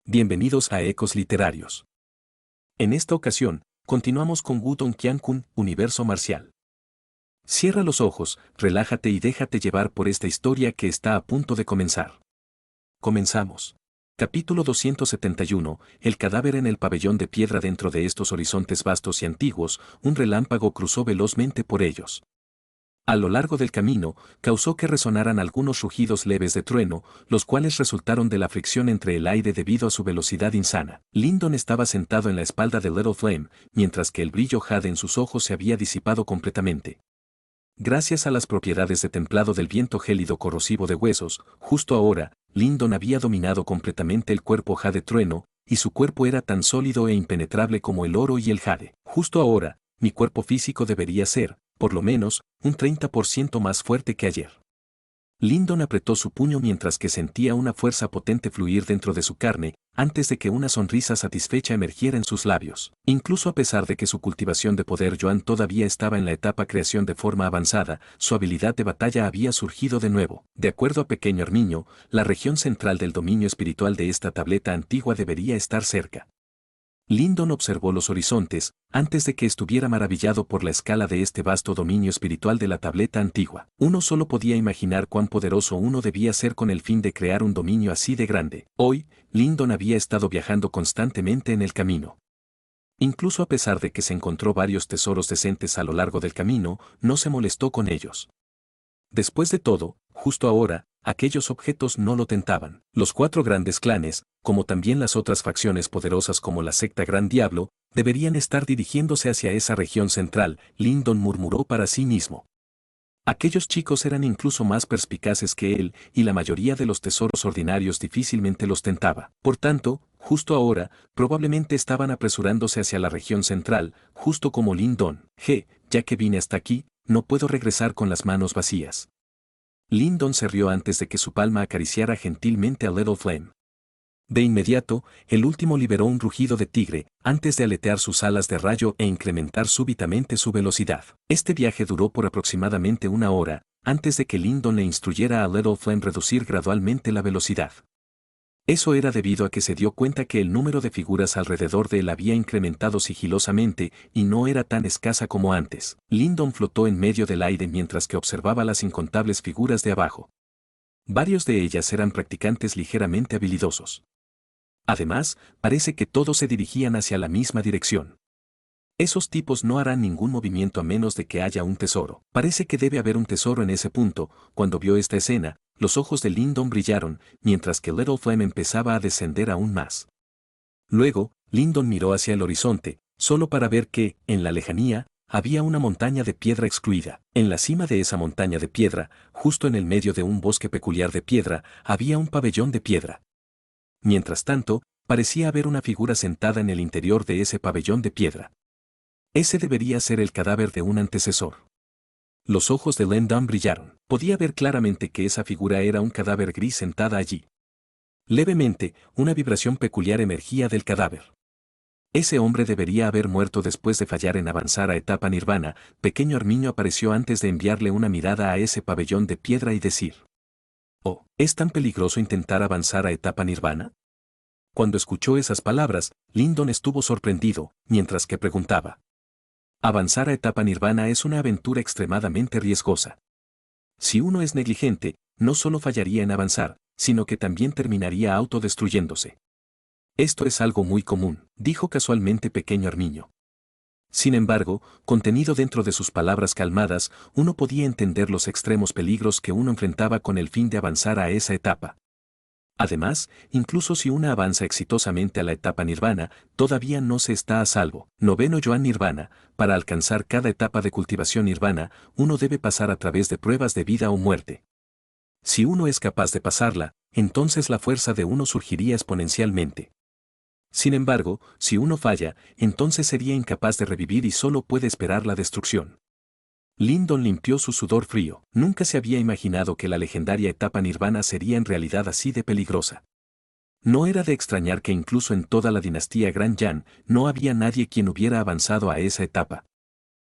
Bienvenidos a Ecos Literarios. En esta ocasión, continuamos con Wudong Qiankun, Universo Marcial. Cierra los ojos, relájate y déjate llevar por esta historia que está a punto de comenzar. Comenzamos. Capítulo 271, el cadáver en el pabellón de piedra. Dentro de estos horizontes vastos y antiguos, un relámpago cruzó velozmente por ellos. A lo largo del camino, causó que resonaran algunos rugidos leves de trueno, los cuales resultaron de la fricción entre el aire debido a su velocidad insana. Lyndon estaba sentado en la espalda de Little Flame, mientras que el brillo jade en sus ojos se había disipado completamente. Gracias a las propiedades de templado del viento gélido corrosivo de huesos, justo ahora, Lyndon había dominado completamente el cuerpo jade trueno, y su cuerpo era tan sólido e impenetrable como el oro y el jade. Justo ahora, mi cuerpo físico debería ser, por lo menos, un 30% más fuerte que ayer. Lyndon apretó su puño mientras que sentía una fuerza potente fluir dentro de su carne, antes de que una sonrisa satisfecha emergiera en sus labios. Incluso a pesar de que su cultivación de poder Yuan todavía estaba en la etapa creación de forma avanzada, su habilidad de batalla había surgido de nuevo. De acuerdo a Pequeño Armiño, la región central del dominio espiritual de esta tableta antigua debería estar cerca. Lyndon observó los horizontes, antes de que estuviera maravillado por la escala de este vasto dominio espiritual de la tableta antigua. Uno solo podía imaginar cuán poderoso uno debía ser con el fin de crear un dominio así de grande. Hoy, Lyndon había estado viajando constantemente en el camino. Incluso a pesar de que se encontró varios tesoros decentes a lo largo del camino, no se molestó con ellos. Después de todo, justo ahora, aquellos objetos no lo tentaban. Los 4 grandes clanes, como también las otras facciones poderosas como la secta Gran Diablo, deberían estar dirigiéndose hacia esa región central, Lyndon murmuró para sí mismo. Aquellos chicos eran incluso más perspicaces que él, y la mayoría de los tesoros ordinarios difícilmente los tentaba. Por tanto, justo ahora, probablemente estaban apresurándose hacia la región central, justo como Lyndon. Ya que vine hasta aquí, no puedo regresar con las manos vacías. Lyndon se rió antes de que su palma acariciara gentilmente a Little Flame. De inmediato, el último liberó un rugido de tigre, antes de aletear sus alas de rayo e incrementar súbitamente su velocidad. Este viaje duró por aproximadamente 1 hora, antes de que Lyndon le instruyera a Little Flame reducir gradualmente la velocidad. Eso era debido a que se dio cuenta que el número de figuras alrededor de él había incrementado sigilosamente y no era tan escasa como antes. Lyndon flotó en medio del aire mientras que observaba las incontables figuras de abajo. Varios de ellas eran practicantes ligeramente habilidosos. Además, parece que todos se dirigían hacia la misma dirección. Esos tipos no harán ningún movimiento a menos de que haya un tesoro. Parece que debe haber un tesoro en ese punto. Cuando vio esta escena, los ojos de Lyndon brillaron, mientras que Little Flame empezaba a descender aún más. Luego, Lyndon miró hacia el horizonte, solo para ver que, en la lejanía, había una montaña de piedra excluida. En la cima de esa montaña de piedra, justo en el medio de un bosque peculiar de piedra, había un pabellón de piedra. Mientras tanto, parecía haber una figura sentada en el interior de ese pabellón de piedra. Ese debería ser el cadáver de un antecesor. Los ojos de Lyndon brillaron. Podía ver claramente que esa figura era un cadáver gris sentada allí. Levemente, una vibración peculiar emergía del cadáver. Ese hombre debería haber muerto después de fallar en avanzar a etapa nirvana. Pequeño Armiño apareció antes de enviarle una mirada a ese pabellón de piedra y decir: «Oh, ¿es tan peligroso intentar avanzar a etapa nirvana?». Cuando escuchó esas palabras, Lyndon estuvo sorprendido, mientras que preguntaba: «Avanzar a etapa nirvana es una aventura extremadamente riesgosa. Si uno es negligente, no solo fallaría en avanzar, sino que también terminaría autodestruyéndose». «Esto es algo muy común», dijo casualmente Pequeño Armiño. Sin embargo, contenido dentro de sus palabras calmadas, uno podía entender los extremos peligros que uno enfrentaba con el fin de avanzar a esa etapa. Además, incluso si uno avanza exitosamente a la etapa nirvana, todavía no se está a salvo. Noveno Yuan Nirvana. Para alcanzar cada etapa de cultivación nirvana, uno debe pasar a través de pruebas de vida o muerte. Si uno es capaz de pasarla, entonces la fuerza de uno surgiría exponencialmente. Sin embargo, si uno falla, entonces sería incapaz de revivir y solo puede esperar la destrucción. Lyndon limpió su sudor frío. Nunca se había imaginado que la legendaria etapa nirvana sería en realidad así de peligrosa. No era de extrañar que incluso en toda la dinastía Gran Yan, no había nadie quien hubiera avanzado a esa etapa.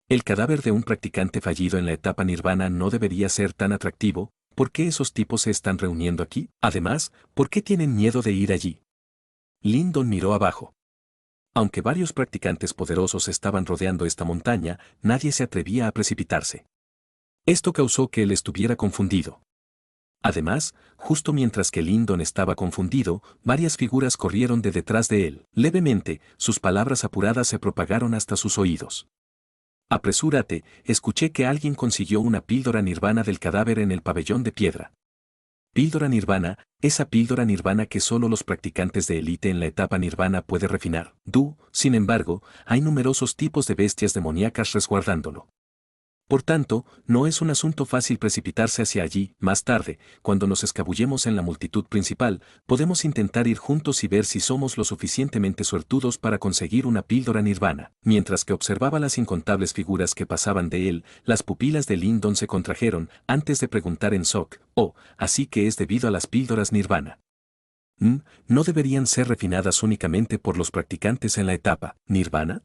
El cadáver de un practicante fallido en la etapa nirvana no debería ser tan atractivo. ¿Por qué esos tipos se están reuniendo aquí? Además, ¿por qué tienen miedo de ir allí? Lyndon miró abajo. Aunque varios practicantes poderosos estaban rodeando esta montaña, nadie se atrevía a precipitarse. Esto causó que él estuviera confundido. Además, justo mientras que Lyndon estaba confundido, varias figuras corrieron de detrás de él. Levemente, sus palabras apuradas se propagaron hasta sus oídos. Apresúrate, escuché que alguien consiguió una píldora nirvana del cadáver en el pabellón de piedra. Píldora nirvana, esa píldora nirvana que solo los practicantes de élite en la etapa nirvana puede refinar. Sin embargo, hay numerosos tipos de bestias demoníacas resguardándolo. Por tanto, no es un asunto fácil precipitarse hacia allí. Más tarde, cuando nos escabullemos en la multitud principal, podemos intentar ir juntos y ver si somos lo suficientemente suertudos para conseguir una píldora nirvana. Mientras que observaba las incontables figuras que pasaban de él, las pupilas de Lyndon se contrajeron antes de preguntar en shock: «Oh, así que es debido a las píldoras nirvana. ¿No deberían ser refinadas únicamente por los practicantes en la etapa nirvana?»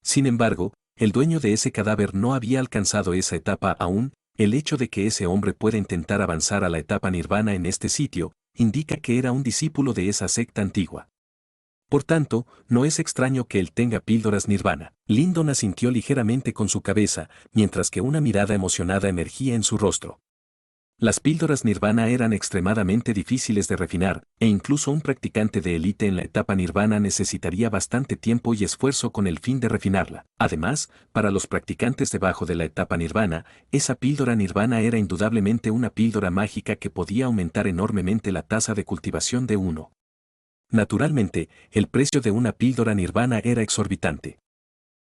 Sin embargo, el dueño de ese cadáver no había alcanzado esa etapa aún. El hecho de que ese hombre pueda intentar avanzar a la etapa nirvana en este sitio, indica que era un discípulo de esa secta antigua. Por tanto, no es extraño que él tenga píldoras nirvana. Lyndon asintió ligeramente con su cabeza, mientras que una mirada emocionada emergía en su rostro. Las píldoras nirvana eran extremadamente difíciles de refinar, e incluso un practicante de élite en la etapa nirvana necesitaría bastante tiempo y esfuerzo con el fin de refinarla. Además, para los practicantes debajo de la etapa nirvana, esa píldora nirvana era indudablemente una píldora mágica que podía aumentar enormemente la tasa de cultivación de uno. Naturalmente, el precio de una píldora nirvana era exorbitante.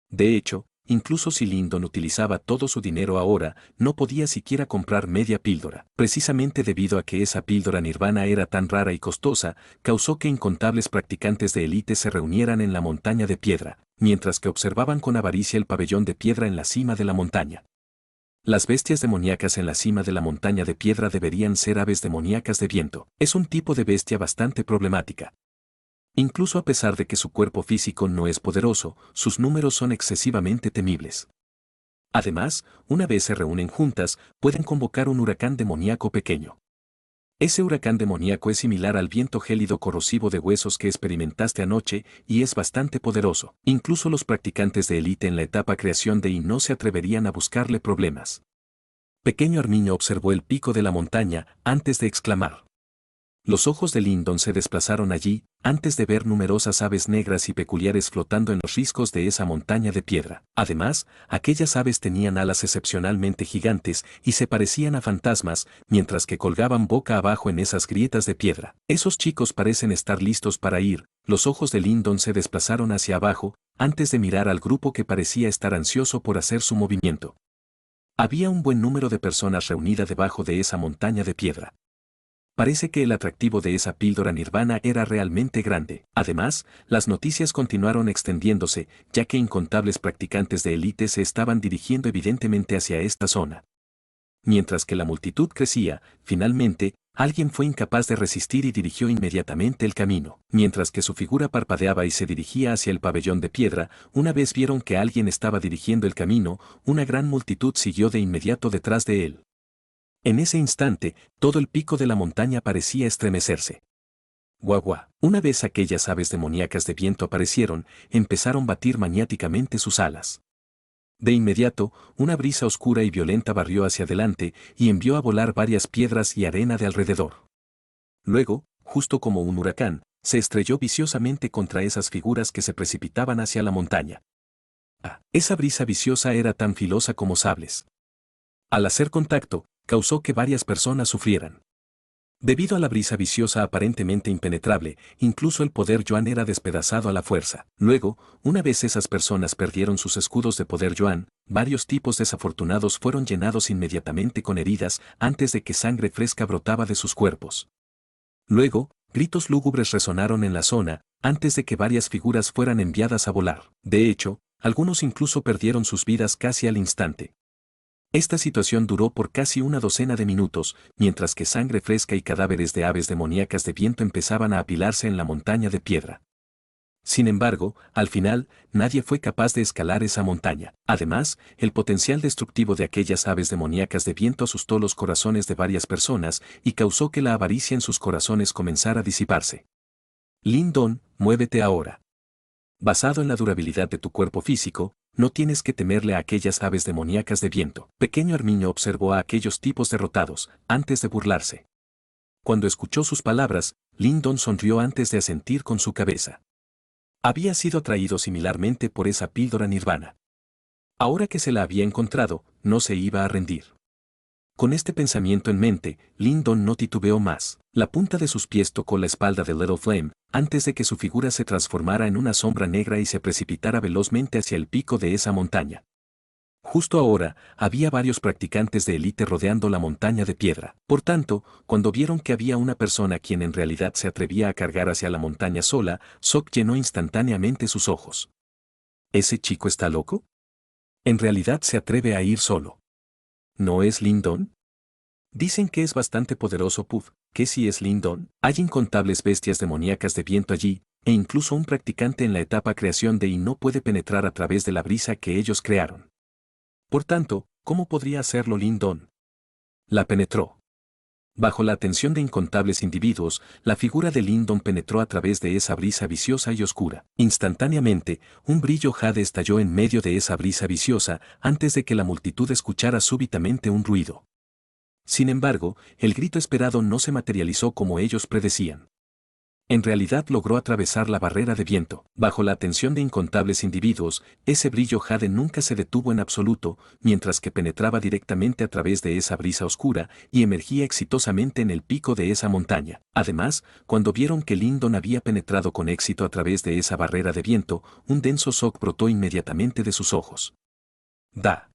De hecho, incluso si Lyndon utilizaba todo su dinero ahora, no podía siquiera comprar media píldora. Precisamente debido a que esa píldora nirvana era tan rara y costosa, causó que incontables practicantes de élite se reunieran en la montaña de piedra, mientras que observaban con avaricia el pabellón de piedra en la cima de la montaña. Las bestias demoníacas en la cima de la montaña de piedra deberían ser aves demoníacas de viento. Es un tipo de bestia bastante problemática. Incluso a pesar de que su cuerpo físico no es poderoso, sus números son excesivamente temibles. Además, una vez se reúnen juntas, pueden convocar un huracán demoníaco pequeño. Ese huracán demoníaco es similar al viento gélido corrosivo de huesos que experimentaste anoche y es bastante poderoso. Incluso los practicantes de élite en la etapa creación de I no se atreverían a buscarle problemas. Pequeño Armiño observó el pico de la montaña antes de exclamar. Los ojos de Lyndon se desplazaron allí, antes de ver numerosas aves negras y peculiares flotando en los riscos de esa montaña de piedra. Además, aquellas aves tenían alas excepcionalmente gigantes y se parecían a fantasmas, mientras que colgaban boca abajo en esas grietas de piedra. Esos chicos parecen estar listos para ir. Los ojos de Lyndon se desplazaron hacia abajo, antes de mirar al grupo que parecía estar ansioso por hacer su movimiento. Había un buen número de personas reunidas debajo de esa montaña de piedra. Parece que el atractivo de esa píldora nirvana era realmente grande. Además, las noticias continuaron extendiéndose, ya que incontables practicantes de élite se estaban dirigiendo evidentemente hacia esta zona. Mientras que la multitud crecía, finalmente, alguien fue incapaz de resistir y dirigió inmediatamente el camino. Mientras que su figura parpadeaba y se dirigía hacia el pabellón de piedra, una vez vieron que alguien estaba dirigiendo el camino, una gran multitud siguió de inmediato detrás de él. En ese instante, todo el pico de la montaña parecía estremecerse. Guagua. Una vez aquellas aves demoníacas de viento aparecieron, empezaron a batir maniáticamente sus alas. De inmediato, una brisa oscura y violenta barrió hacia adelante y envió a volar varias piedras y arena de alrededor. Luego, justo como un huracán, se estrelló viciosamente contra esas figuras que se precipitaban hacia la montaña. Esa brisa viciosa era tan filosa como sables. Al hacer contacto, causó que varias personas sufrieran. Debido a la brisa viciosa aparentemente impenetrable, incluso el poder Yuan era despedazado a la fuerza. Luego, una vez esas personas perdieron sus escudos de poder Yuan, varios tipos desafortunados fueron llenados inmediatamente con heridas antes de que sangre fresca brotaba de sus cuerpos. Luego, gritos lúgubres resonaron en la zona, antes de que varias figuras fueran enviadas a volar. De hecho, algunos incluso perdieron sus vidas casi al instante. Esta situación duró por casi una docena de minutos, mientras que sangre fresca y cadáveres de aves demoníacas de viento empezaban a apilarse en la montaña de piedra. Sin embargo, al final, nadie fue capaz de escalar esa montaña. Además, el potencial destructivo de aquellas aves demoníacas de viento asustó los corazones de varias personas y causó que la avaricia en sus corazones comenzara a disiparse. Lindon, muévete ahora. Basado en la durabilidad de tu cuerpo físico, no tienes que temerle a aquellas aves demoníacas de viento. Pequeño Armiño observó a aquellos tipos derrotados, antes de burlarse. Cuando escuchó sus palabras, Lindon sonrió antes de asentir con su cabeza. Había sido atraído similarmente por esa píldora nirvana. Ahora que se la había encontrado, no se iba a rendir. Con este pensamiento en mente, Lindon no titubeó más. La punta de sus pies tocó la espalda de Little Flame, antes de que su figura se transformara en una sombra negra y se precipitara velozmente hacia el pico de esa montaña. Justo ahora, había varios practicantes de élite rodeando la montaña de piedra. Por tanto, cuando vieron que había una persona quien en realidad se atrevía a cargar hacia la montaña sola, Sok llenó instantáneamente sus ojos. ¿Ese chico está loco? En realidad se atreve a ir solo. ¿No es Lindon? Dicen que es bastante poderoso Puff, ¿qué si es Lindon? Hay incontables bestias demoníacas de viento allí, e incluso un practicante en la etapa creación de y no puede penetrar a través de la brisa que ellos crearon. Por tanto, ¿cómo podría hacerlo Lindon? La penetró. Bajo la atención de incontables individuos, la figura de Lindon penetró a través de esa brisa viciosa y oscura. Instantáneamente, un brillo jade estalló en medio de esa brisa viciosa antes de que la multitud escuchara súbitamente un ruido. Sin embargo, el grito esperado no se materializó como ellos predecían. En realidad logró atravesar la barrera de viento. Bajo la atención de incontables individuos, ese brillo jade nunca se detuvo en absoluto, mientras que penetraba directamente a través de esa brisa oscura y emergía exitosamente en el pico de esa montaña. Además, cuando vieron que Lindon había penetrado con éxito a través de esa barrera de viento, un denso shock brotó inmediatamente de sus ojos. Da.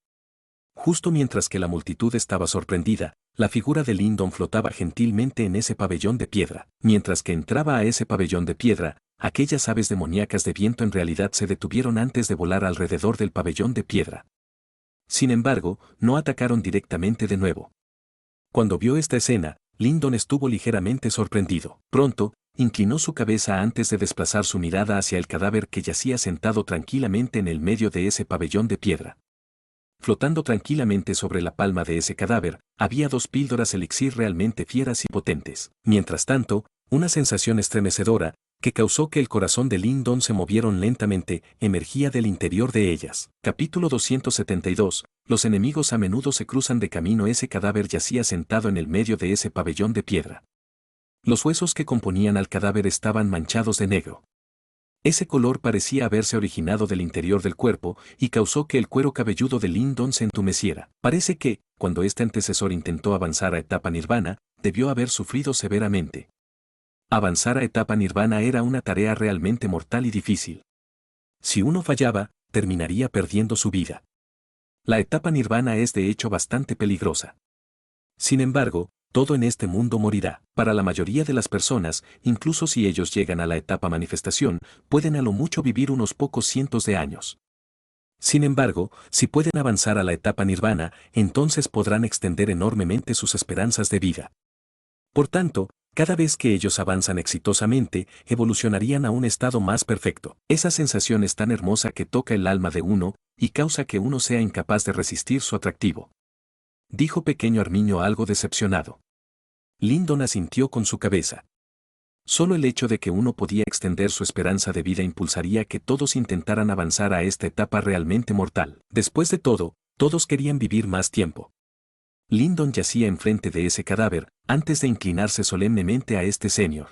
Justo mientras que la multitud estaba sorprendida, la figura de Lindon flotaba gentilmente en ese pabellón de piedra. Mientras que entraba a ese pabellón de piedra, aquellas aves demoníacas de viento en realidad se detuvieron antes de volar alrededor del pabellón de piedra. Sin embargo, no atacaron directamente de nuevo. Cuando vio esta escena, Lindon estuvo ligeramente sorprendido. Pronto, inclinó su cabeza antes de desplazar su mirada hacia el cadáver que yacía sentado tranquilamente en el medio de ese pabellón de piedra. Flotando tranquilamente sobre la palma de ese cadáver, había 2 píldoras elixir realmente fieras y potentes. Mientras tanto, una sensación estremecedora, que causó que el corazón de Lindon se movieran lentamente, emergía del interior de ellas. Capítulo 272. Los enemigos a menudo se cruzan de camino. Ese cadáver yacía sentado en el medio de ese pabellón de piedra. Los huesos que componían al cadáver estaban manchados de negro. Ese color parecía haberse originado del interior del cuerpo y causó que el cuero cabelludo de Lindon se entumeciera. Parece que, cuando este antecesor intentó avanzar a etapa nirvana, debió haber sufrido severamente. Avanzar a etapa nirvana era una tarea realmente mortal y difícil. Si uno fallaba, terminaría perdiendo su vida. La etapa nirvana es de hecho bastante peligrosa. Sin embargo, todo en este mundo morirá. Para la mayoría de las personas, incluso si ellos llegan a la etapa manifestación, pueden a lo mucho vivir unos pocos cientos de años. Sin embargo, si pueden avanzar a la etapa nirvana, entonces podrán extender enormemente sus esperanzas de vida. Por tanto, cada vez que ellos avanzan exitosamente, evolucionarían a un estado más perfecto. Esa sensación es tan hermosa que toca el alma de uno, y causa que uno sea incapaz de resistir su atractivo. Dijo pequeño Armiño algo decepcionado. Lindon asintió con su cabeza. Solo el hecho de que uno podía extender su esperanza de vida impulsaría que todos intentaran avanzar a esta etapa realmente mortal. Después de todo, todos querían vivir más tiempo. Lindon yacía enfrente de ese cadáver, antes de inclinarse solemnemente a este señor.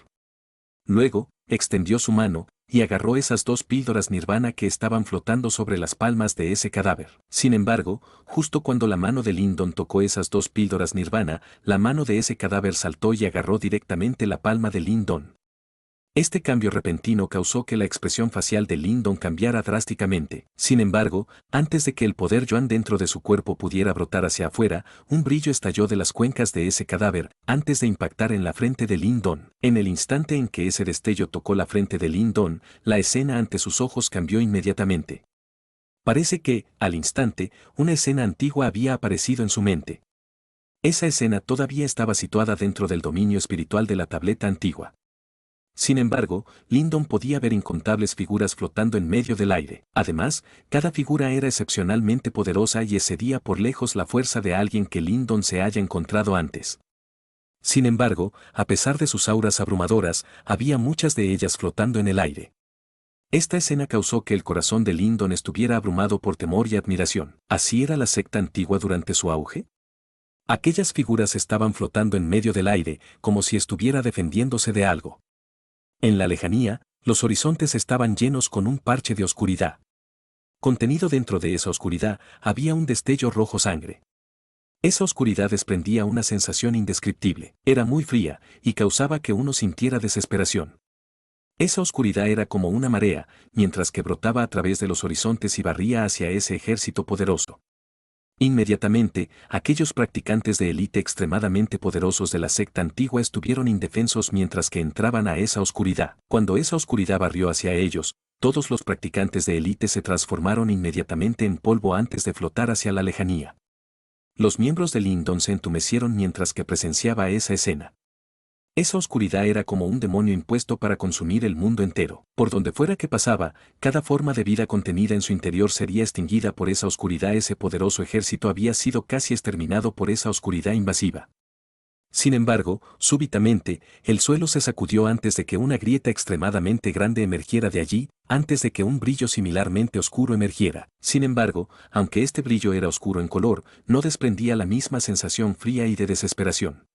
Luego, extendió su mano, y agarró esas 2 píldoras nirvana que estaban flotando sobre las palmas de ese cadáver. Sin embargo, justo cuando la mano de Lindon tocó esas 2 píldoras nirvana, la mano de ese cadáver saltó y agarró directamente la palma de Lindon. Este cambio repentino causó que la expresión facial de Lindon cambiara drásticamente. Sin embargo, antes de que el poder Yuan dentro de su cuerpo pudiera brotar hacia afuera, un brillo estalló de las cuencas de ese cadáver, antes de impactar en la frente de Lindon. En el instante en que ese destello tocó la frente de Lindon, la escena ante sus ojos cambió inmediatamente. Parece que, al instante, una escena antigua había aparecido en su mente. Esa escena todavía estaba situada dentro del dominio espiritual de la tableta antigua. Sin embargo, Lindon podía ver incontables figuras flotando en medio del aire. Además, cada figura era excepcionalmente poderosa y excedía por lejos la fuerza de alguien que Lindon se haya encontrado antes. Sin embargo, a pesar de sus auras abrumadoras, había muchas de ellas flotando en el aire. Esta escena causó que el corazón de Lyndon estuviera abrumado por temor y admiración. ¿Así era la secta antigua durante su auge? Aquellas figuras estaban flotando en medio del aire, como si estuviera defendiéndose de algo. En la lejanía, los horizontes estaban llenos con un parche de oscuridad. Contenido dentro de esa oscuridad, había un destello rojo sangre. Esa oscuridad desprendía una sensación indescriptible. Era muy fría, y causaba que uno sintiera desesperación. Esa oscuridad era como una marea, mientras que brotaba a través de los horizontes y barría hacia ese ejército poderoso. Inmediatamente, aquellos practicantes de élite extremadamente poderosos de la secta antigua estuvieron indefensos mientras que entraban a esa oscuridad. Cuando esa oscuridad barrió hacia ellos, todos los practicantes de élite se transformaron inmediatamente en polvo antes de flotar hacia la lejanía. Los miembros de Lyndon se entumecieron mientras que presenciaba esa escena. Esa oscuridad era como un demonio impuesto para consumir el mundo entero. Por donde fuera que pasaba, cada forma de vida contenida en su interior sería extinguida por esa oscuridad. Ese poderoso ejército había sido casi exterminado por esa oscuridad invasiva. Sin embargo, súbitamente, el suelo se sacudió antes de que una grieta extremadamente grande emergiera de allí, antes de que un brillo similarmente oscuro emergiera. Sin embargo, aunque este brillo era oscuro en color, no desprendía la misma sensación fría y de desesperación.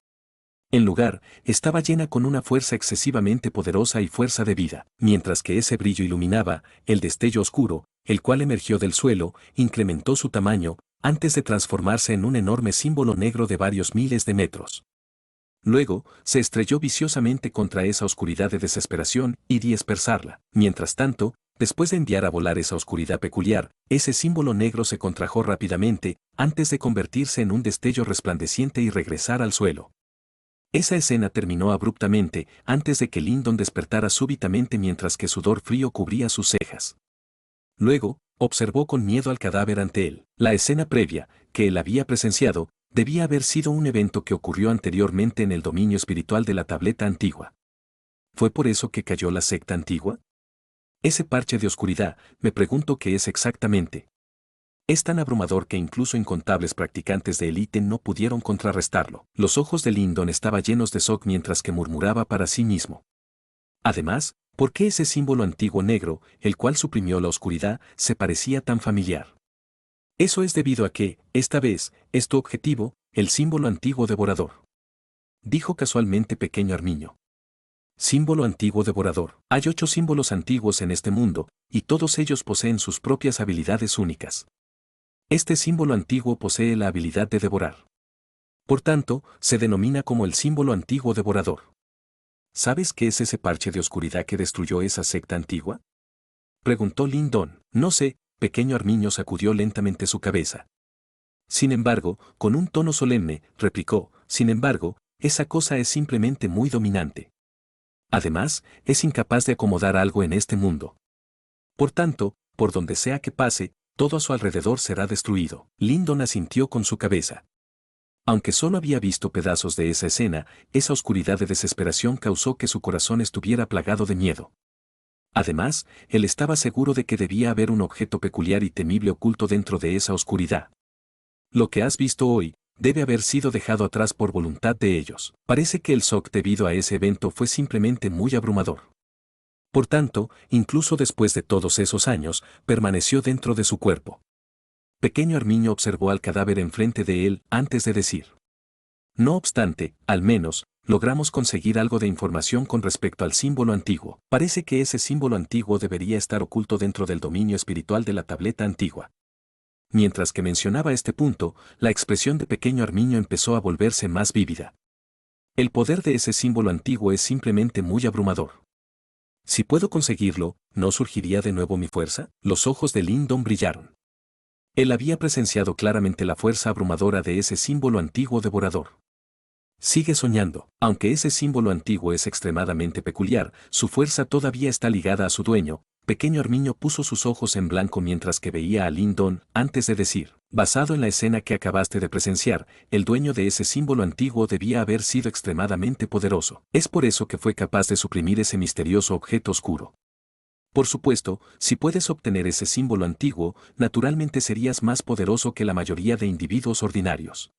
En lugar, estaba llena con una fuerza excesivamente poderosa y fuerza de vida, mientras que ese brillo iluminaba, el destello oscuro, el cual emergió del suelo, incrementó su tamaño, antes de transformarse en un enorme símbolo negro de varios miles de metros. Luego, se estrelló viciosamente contra esa oscuridad de desesperación y dispersarla. Mientras tanto, después de enviar a volar esa oscuridad peculiar, ese símbolo negro se contrajo rápidamente, antes de convertirse en un destello resplandeciente y regresar al suelo. Esa escena terminó abruptamente, antes de que Lyndon despertara súbitamente mientras que sudor frío cubría sus cejas. Luego, observó con miedo al cadáver ante él. La escena previa, que él había presenciado, debía haber sido un evento que ocurrió anteriormente en el dominio espiritual de la tableta antigua. ¿Fue por eso que cayó la secta antigua? Ese parche de oscuridad, me pregunto qué es exactamente. Es tan abrumador que incluso incontables practicantes de élite no pudieron contrarrestarlo. Los ojos de Lyndon estaban llenos de shock mientras que murmuraba para sí mismo. Además, ¿por qué ese símbolo antiguo negro, el cual suprimió la oscuridad, se parecía tan familiar? Eso es debido a que, esta vez, es tu objetivo, el símbolo antiguo devorador. Dijo casualmente pequeño Armiño. Símbolo antiguo devorador. Hay 8 símbolos antiguos en este mundo, y todos ellos poseen sus propias habilidades únicas. Este símbolo antiguo posee la habilidad de devorar. Por tanto, se denomina como el símbolo antiguo devorador. ¿Sabes qué es ese parche de oscuridad que destruyó esa secta antigua? Preguntó Lyndon. No sé, pequeño Armiño sacudió lentamente su cabeza. Sin embargo, con un tono solemne, replicó, sin embargo, esa cosa es simplemente muy dominante. Además, es incapaz de acomodar algo en este mundo. Por tanto, por donde sea que pase, todo a su alrededor será destruido. Lyndon asintió con su cabeza. Aunque solo había visto pedazos de esa escena, esa oscuridad de desesperación causó que su corazón estuviera plagado de miedo. Además, él estaba seguro de que debía haber un objeto peculiar y temible oculto dentro de esa oscuridad. Lo que has visto hoy, debe haber sido dejado atrás por voluntad de ellos. Parece que el shock debido a ese evento fue simplemente muy abrumador. Por tanto, incluso después de todos esos años, permaneció dentro de su cuerpo. Pequeño Armiño observó al cadáver enfrente de él antes de decir. No obstante, al menos, logramos conseguir algo de información con respecto al símbolo antiguo. Parece que ese símbolo antiguo debería estar oculto dentro del dominio espiritual de la tableta antigua. Mientras que mencionaba este punto, la expresión de pequeño Armiño empezó a volverse más vívida. El poder de ese símbolo antiguo es simplemente muy abrumador. Si puedo conseguirlo, ¿no surgiría de nuevo mi fuerza? Los ojos de Lyndon brillaron. Él había presenciado claramente la fuerza abrumadora de ese símbolo antiguo devorador. Sigue soñando. Aunque ese símbolo antiguo es extremadamente peculiar, su fuerza todavía está ligada a su dueño. Pequeño Armiño puso sus ojos en blanco mientras que veía a Lyndon antes de decir, basado en la escena que acabaste de presenciar, el dueño de ese símbolo antiguo debía haber sido extremadamente poderoso. Es por eso que fue capaz de suprimir ese misterioso objeto oscuro. Por supuesto, si puedes obtener ese símbolo antiguo, naturalmente serías más poderoso que la mayoría de individuos ordinarios.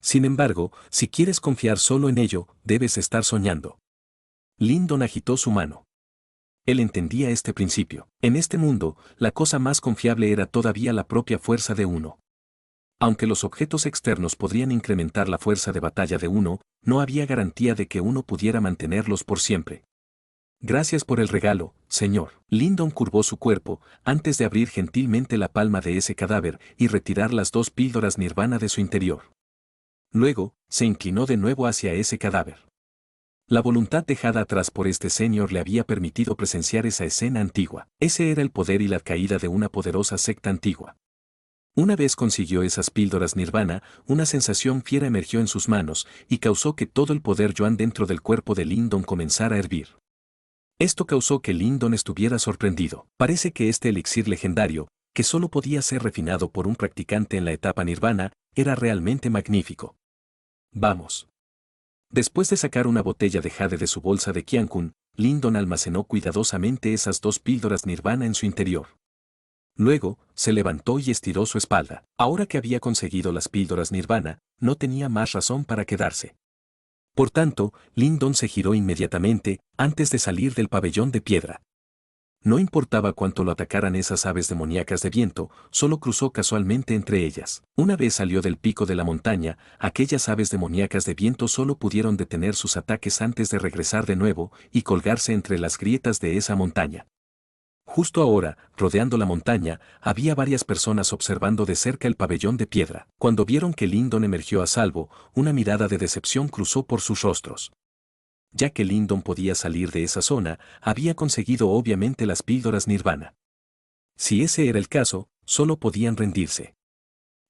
Sin embargo, si quieres confiar solo en ello, debes estar soñando. Lindon agitó su mano. Él entendía este principio. En este mundo, la cosa más confiable era todavía la propia fuerza de uno. Aunque los objetos externos podrían incrementar la fuerza de batalla de uno, no había garantía de que uno pudiera mantenerlos por siempre. Gracias por el regalo, señor. Lindon curvó su cuerpo, antes de abrir gentilmente la palma de ese cadáver y retirar las 2 píldoras nirvana de su interior. Luego, se inclinó de nuevo hacia ese cadáver. La voluntad dejada atrás por este señor le había permitido presenciar esa escena antigua. Ese era el poder y la caída de una poderosa secta antigua. Una vez consiguió esas píldoras nirvana, una sensación fiera emergió en sus manos y causó que todo el poder Yuan dentro del cuerpo de Lindon comenzara a hervir. Esto causó que Lindon estuviera sorprendido. Parece que este elixir legendario, que solo podía ser refinado por un practicante en la etapa nirvana, era realmente magnífico. Vamos. Después de sacar una botella de jade de su bolsa de Qiankun, Lindon almacenó cuidadosamente esas 2 píldoras nirvana en su interior. Luego, se levantó y estiró su espalda. Ahora que había conseguido las píldoras nirvana, no tenía más razón para quedarse. Por tanto, Lindon se giró inmediatamente, antes de salir del pabellón de piedra. No importaba cuánto lo atacaran esas aves demoníacas de viento, solo cruzó casualmente entre ellas. Una vez salió del pico de la montaña, aquellas aves demoníacas de viento solo pudieron detener sus ataques antes de regresar de nuevo y colgarse entre las grietas de esa montaña. Justo ahora, rodeando la montaña, había varias personas observando de cerca el pabellón de piedra. Cuando vieron que Lindon emergió a salvo, una mirada de decepción cruzó por sus rostros. Ya que Lindon podía salir de esa zona, había conseguido obviamente las píldoras nirvana. Si ese era el caso, solo podían rendirse.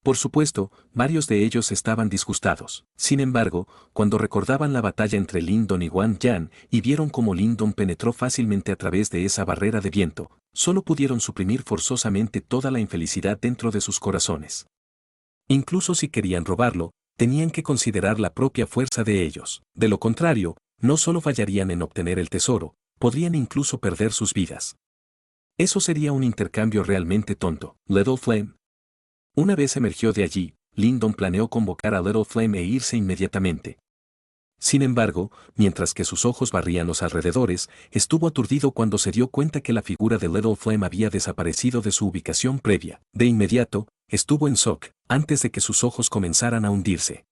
Por supuesto, varios de ellos estaban disgustados. Sin embargo, cuando recordaban la batalla entre Lindon y Wang Yan y vieron cómo Lindon penetró fácilmente a través de esa barrera de viento, solo pudieron suprimir forzosamente toda la infelicidad dentro de sus corazones. Incluso si querían robarlo, tenían que considerar la propia fuerza de ellos. De lo contrario, no solo fallarían en obtener el tesoro, podrían incluso perder sus vidas. Eso sería un intercambio realmente tonto. Little Flame. Una vez emergió de allí, Lindon planeó convocar a Little Flame e irse inmediatamente. Sin embargo, mientras que sus ojos barrían los alrededores, estuvo aturdido cuando se dio cuenta que la figura de Little Flame había desaparecido de su ubicación previa. De inmediato, estuvo en shock, antes de que sus ojos comenzaran a hundirse.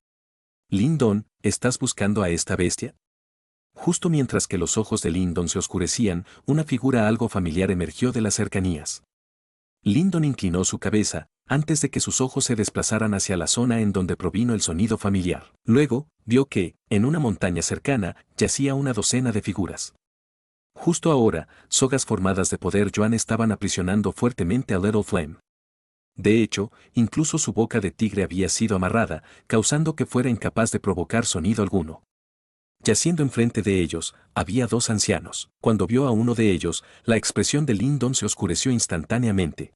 Lindon, ¿estás buscando a esta bestia? Justo mientras que los ojos de Lindon se oscurecían, una figura algo familiar emergió de las cercanías. Lindon inclinó su cabeza, antes de que sus ojos se desplazaran hacia la zona en donde provino el sonido familiar. Luego, vio que, en una montaña cercana, yacía una docena de figuras. Justo ahora, sogas formadas de poder Yuan estaban aprisionando fuertemente a Little Flame. De hecho, incluso su boca de tigre había sido amarrada, causando que fuera incapaz de provocar sonido alguno. Yaciendo enfrente de ellos, había 2 ancianos. Cuando vio a uno de ellos, la expresión de Lindon se oscureció instantáneamente.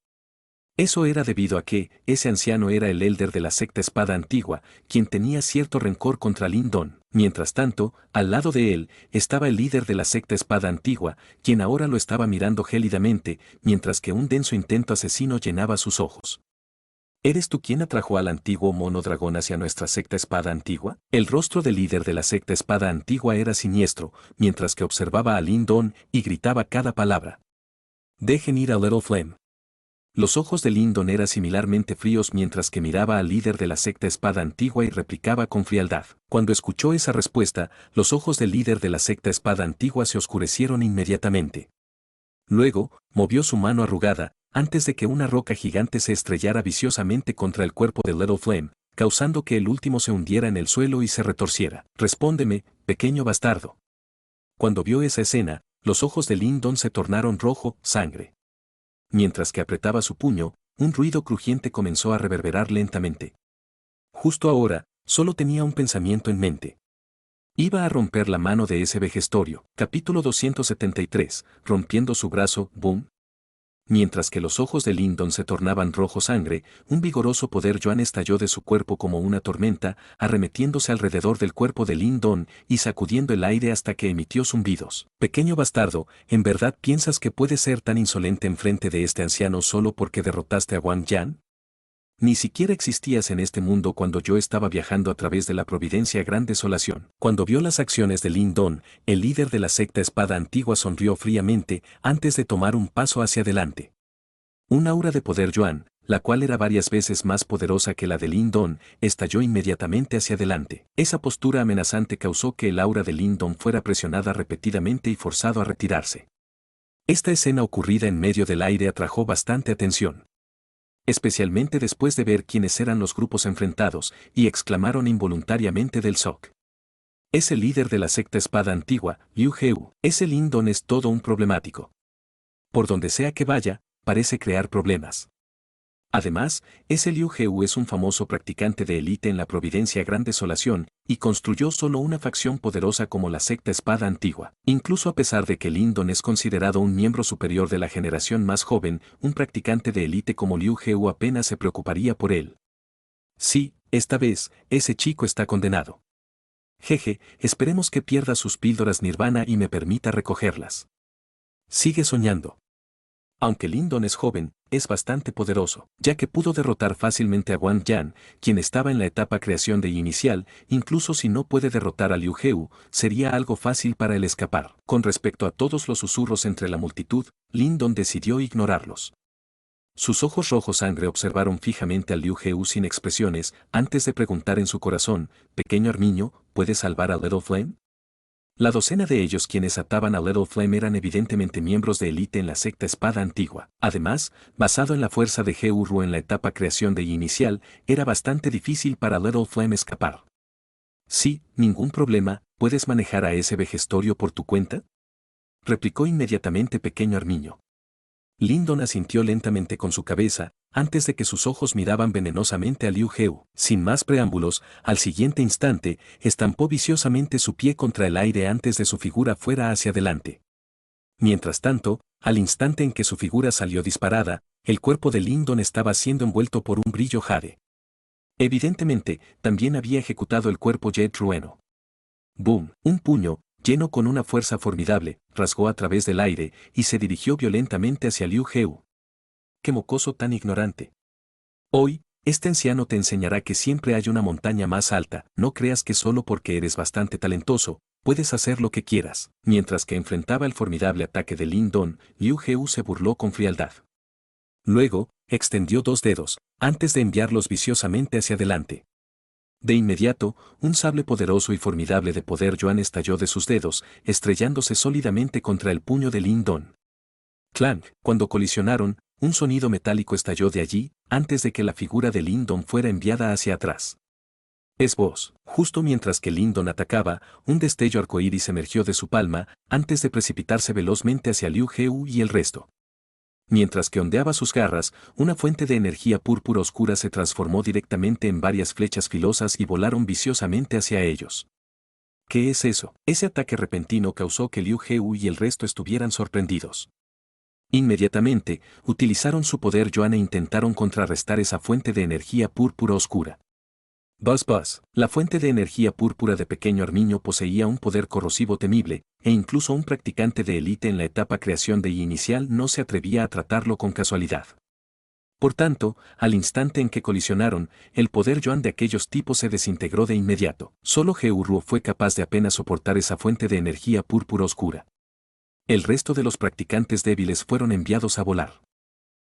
Eso era debido a que, ese anciano era el elder de la secta espada antigua, quien tenía cierto rencor contra Lindon. Mientras tanto, al lado de él, estaba el líder de la secta espada antigua, quien ahora lo estaba mirando gélidamente, mientras que un denso intento asesino llenaba sus ojos. ¿Eres tú quien atrajo al antiguo mono dragón hacia nuestra secta espada antigua? El rostro del líder de la secta espada antigua era siniestro, mientras que observaba a Lindon y gritaba cada palabra. Dejen ir a Little Flame. Los ojos de Lindon eran similarmente fríos mientras que miraba al líder de la secta espada antigua y replicaba con frialdad. Cuando escuchó esa respuesta, los ojos del líder de la secta espada antigua se oscurecieron inmediatamente. Luego, movió su mano arrugada, antes de que una roca gigante se estrellara viciosamente contra el cuerpo de Little Flame, causando que el último se hundiera en el suelo y se retorciera. Respóndeme, pequeño bastardo. Cuando vio esa escena, los ojos de Lindon se tornaron rojo, sangre. Mientras que apretaba su puño, un ruido crujiente comenzó a reverberar lentamente. Justo ahora, solo tenía un pensamiento en mente. Iba a romper la mano de ese vejestorio. Capítulo 273, rompiendo su brazo, boom. Mientras que los ojos de Lindon se tornaban rojo sangre, un vigoroso poder Yuan estalló de su cuerpo como una tormenta, arremetiéndose alrededor del cuerpo de Lindon y sacudiendo el aire hasta que emitió zumbidos. Pequeño bastardo, ¿en verdad piensas que puedes ser tan insolente enfrente de este anciano solo porque derrotaste a Wang Yan? Ni siquiera existías en este mundo cuando yo estaba viajando a través de la Providencia Gran Desolación. Cuando vio las acciones de Lin Don, el líder de la secta Espada Antigua sonrió fríamente antes de tomar un paso hacia adelante. Un aura de poder Yuan, la cual era varias veces más poderosa que la de Lin Don, estalló inmediatamente hacia adelante. Esa postura amenazante causó que el aura de Lin Don fuera presionada repetidamente y forzado a retirarse. Esta escena ocurrida en medio del aire atrajo bastante atención, especialmente después de ver quiénes eran los grupos enfrentados, y exclamaron involuntariamente del SOC. Es el líder de la secta Espada Antigua, Liu Heu. Ese Lin Don es todo un problemático. Por donde sea que vaya, parece crear problemas. Además, ese Liu Heu es un famoso practicante de élite en la Providencia Gran Desolación, y construyó solo una facción poderosa como la secta Espada Antigua. Incluso a pesar de que Lin Don es considerado un miembro superior de la generación más joven, un practicante de élite como Liu Heu apenas se preocuparía por él. Sí, esta vez, ese chico está condenado. Jeje, esperemos que pierda sus píldoras nirvana y me permita recogerlas. Sigue soñando. Aunque Lin Don es joven, es bastante poderoso, ya que pudo derrotar fácilmente a Wang Yan, quien estaba en la etapa creación de inicial. Incluso si no puede derrotar a Liu Heu, sería algo fácil para él escapar. Con respecto a todos los susurros entre la multitud, Lin Don decidió ignorarlos. Sus ojos rojos sangre observaron fijamente a Liu Heu sin expresiones, antes de preguntar en su corazón: «Pequeño Armiño, ¿puedes salvar a Little Flame?». La docena de ellos quienes ataban a Little Flame eran evidentemente miembros de élite en la secta Espada Antigua. Además, basado en la fuerza de Heu-Ru en la etapa creación de inicial, era bastante difícil para Little Flame escapar. «Sí, ningún problema, ¿puedes manejar a ese vejestorio por tu cuenta?», replicó inmediatamente Pequeño Armiño. Lin Don asintió lentamente con su cabeza, antes de que sus ojos miraban venenosamente a Liu Heu. Sin más preámbulos, al siguiente instante, estampó viciosamente su pie contra el aire antes de su figura fuera hacia adelante. Mientras tanto, al instante en que su figura salió disparada, el cuerpo de Lin Don estaba siendo envuelto por un brillo jade. Evidentemente, también había ejecutado el cuerpo Jet Trueno. ¡Boom! Un puño, lleno con una fuerza formidable, rasgó a través del aire y se dirigió violentamente hacia Liu Heu. ¡Qué mocoso tan ignorante! Hoy, este anciano te enseñará que siempre hay una montaña más alta. No creas que solo porque eres bastante talentoso, puedes hacer lo que quieras. Mientras que enfrentaba el formidable ataque de Lin Don, Liu Heu se burló con frialdad. Luego, extendió dos dedos, antes de enviarlos viciosamente hacia adelante. De inmediato, un sable poderoso y formidable de poder Yuan estalló de sus dedos, estrellándose sólidamente contra el puño de Lin Don. Clank. Cuando colisionaron, un sonido metálico estalló de allí, antes de que la figura de Lin Don fuera enviada hacia atrás. Es vos. Justo mientras que Lin Don atacaba, un destello arcoíris emergió de su palma, antes de precipitarse velozmente hacia Liu Heu y el resto. Mientras que ondeaba sus garras, una fuente de energía púrpura oscura se transformó directamente en varias flechas filosas y volaron viciosamente hacia ellos. ¿Qué es eso? Ese ataque repentino causó que Liu Heu y el resto estuvieran sorprendidos. Inmediatamente, utilizaron su poder Yuan e intentaron contrarrestar esa fuente de energía púrpura oscura. Buzz Buzz. La fuente de energía púrpura de Pequeño Armiño poseía un poder corrosivo temible, e incluso un practicante de élite en la etapa creación de inicial no se atrevía a tratarlo con casualidad. Por tanto, al instante en que colisionaron, el poder Yuan de aquellos tipos se desintegró de inmediato. Solo Heu-Ru fue capaz de apenas soportar esa fuente de energía púrpura oscura. El resto de los practicantes débiles fueron enviados a volar.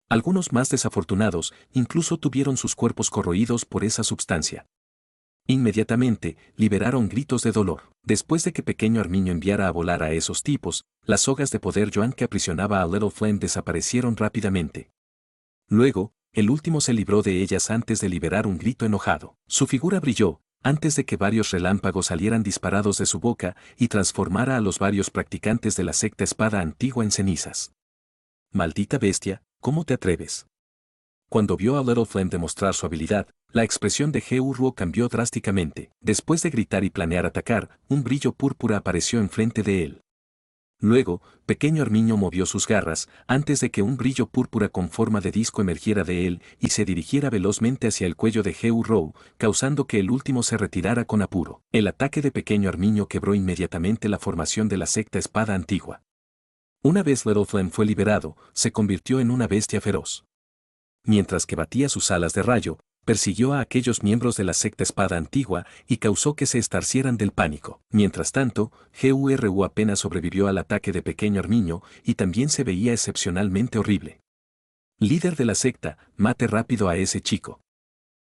Algunos más desafortunados incluso tuvieron sus cuerpos corroídos por esa substancia. Inmediatamente, liberaron gritos de dolor. Después de que Pequeño Armiño enviara a volar a esos tipos, las sogas de poder Yuan que aprisionaba a Little Flame desaparecieron rápidamente. Luego, el último se libró de ellas antes de liberar un grito enojado. Su figura brilló, antes de que varios relámpagos salieran disparados de su boca y transformara a los varios practicantes de la secta Espada Antigua en cenizas. «Maldita bestia, ¿cómo te atreves?». Cuando vio a Little Flame demostrar su habilidad, la expresión de Heu-Ru cambió drásticamente. Después de gritar y planear atacar, un brillo púrpura apareció enfrente de él. Luego, Pequeño Armiño movió sus garras, antes de que un brillo púrpura con forma de disco emergiera de él y se dirigiera velozmente hacia el cuello de Heu-Ru, causando que el último se retirara con apuro. El ataque de Pequeño Armiño quebró inmediatamente la formación de la secta Espada Antigua. Una vez Little Flame fue liberado, se convirtió en una bestia feroz. Mientras que batía sus alas de rayo, persiguió a aquellos miembros de la secta espada antigua y causó que se estarcieran del pánico. Mientras tanto, GURU apenas sobrevivió al ataque de Pequeño Armiño y también se veía excepcionalmente horrible. Líder de la secta, mate rápido a ese chico.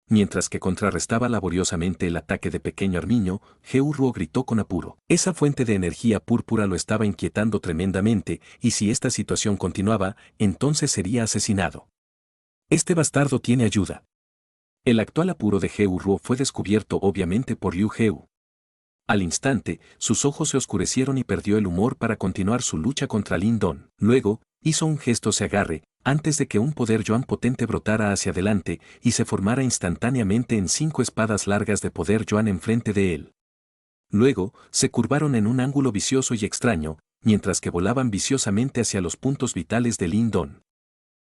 Mientras que contrarrestaba laboriosamente el ataque de Pequeño Armiño, GURU gritó con apuro. Esa fuente de energía púrpura lo estaba inquietando tremendamente, y si esta situación continuaba, entonces sería asesinado. Este bastardo tiene ayuda. El actual apuro de GURU fue descubierto obviamente por Liu Heu. Al instante, sus ojos se oscurecieron y perdió el humor para continuar su lucha contra Lin Don. Luego, hizo un gesto se agarre, antes de que un poder Yuan potente brotara hacia adelante y se formara instantáneamente en 5 espadas largas de poder Yuan enfrente de él. Luego, se curvaron en un ángulo vicioso y extraño, mientras que volaban viciosamente hacia los puntos vitales de Lin Don.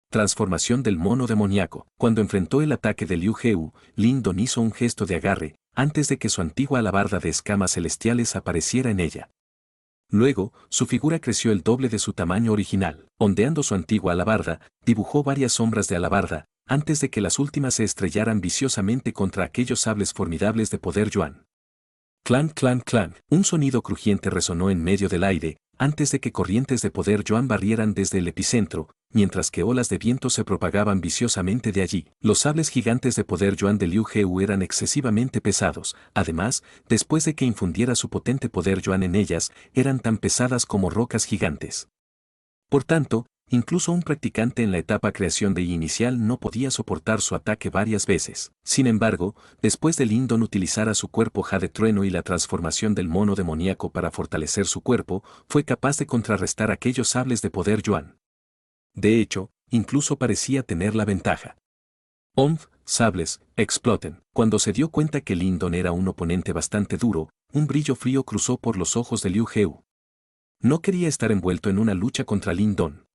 Transformación del mono demoníaco. Cuando enfrentó el ataque de Liu Heu, Lin Don hizo un gesto de agarre, antes de que su antigua alabarda de escamas celestiales apareciera en ella. Luego, su figura creció el doble de su tamaño original. Ondeando su antigua alabarda, dibujó varias sombras de alabarda, antes de que las últimas se estrellaran viciosamente contra aquellos sables formidables de poder Yuan. Clan, clan, clan. Un sonido crujiente resonó en medio del aire, antes de que corrientes de poder Yuan barrieran desde el epicentro, mientras que olas de viento se propagaban viciosamente de allí. Los sables gigantes de poder Yuan de Liu Heu eran excesivamente pesados, además, después de que infundiera su potente poder Yuan en ellas, eran tan pesadas como rocas gigantes. Por tanto, incluso un practicante en la etapa creación de Yi inicial no podía soportar su ataque varias veces. Sin embargo, después de Lin Don utilizara su cuerpo Jade Trueno y la transformación del mono demoníaco para fortalecer su cuerpo, fue capaz de contrarrestar aquellos sables de poder Yuan. De hecho, incluso parecía tener la ventaja. Sables, exploten. Cuando se dio cuenta que Lin Don era un oponente bastante duro, un brillo frío cruzó por los ojos de Liu Heu. No quería estar envuelto en una lucha contra Lin Don.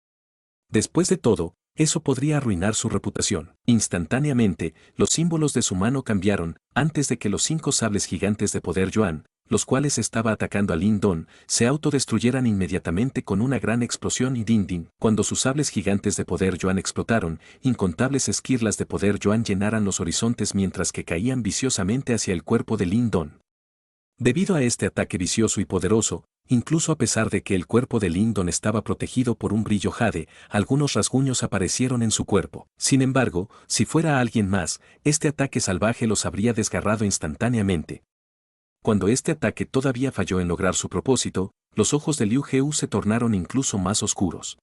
Después de todo, eso podría arruinar su reputación. Instantáneamente, los símbolos de su mano cambiaron, antes de que los 5 sables gigantes de poder Yuan, los cuales estaba atacando a Lin Don, se autodestruyeran inmediatamente con una gran explosión y din-din. Cuando sus sables gigantes de poder Yuan explotaron, incontables esquirlas de poder Yuan llenaran los horizontes mientras que caían viciosamente hacia el cuerpo de Lin Don. Debido a este ataque vicioso y poderoso, incluso a pesar de que el cuerpo de Lin Don estaba protegido por un brillo jade, algunos rasguños aparecieron en su cuerpo. Sin embargo, si fuera alguien más, este ataque salvaje los habría desgarrado instantáneamente. Cuando este ataque todavía falló en lograr su propósito, los ojos de Liu Heu se tornaron incluso más oscuros.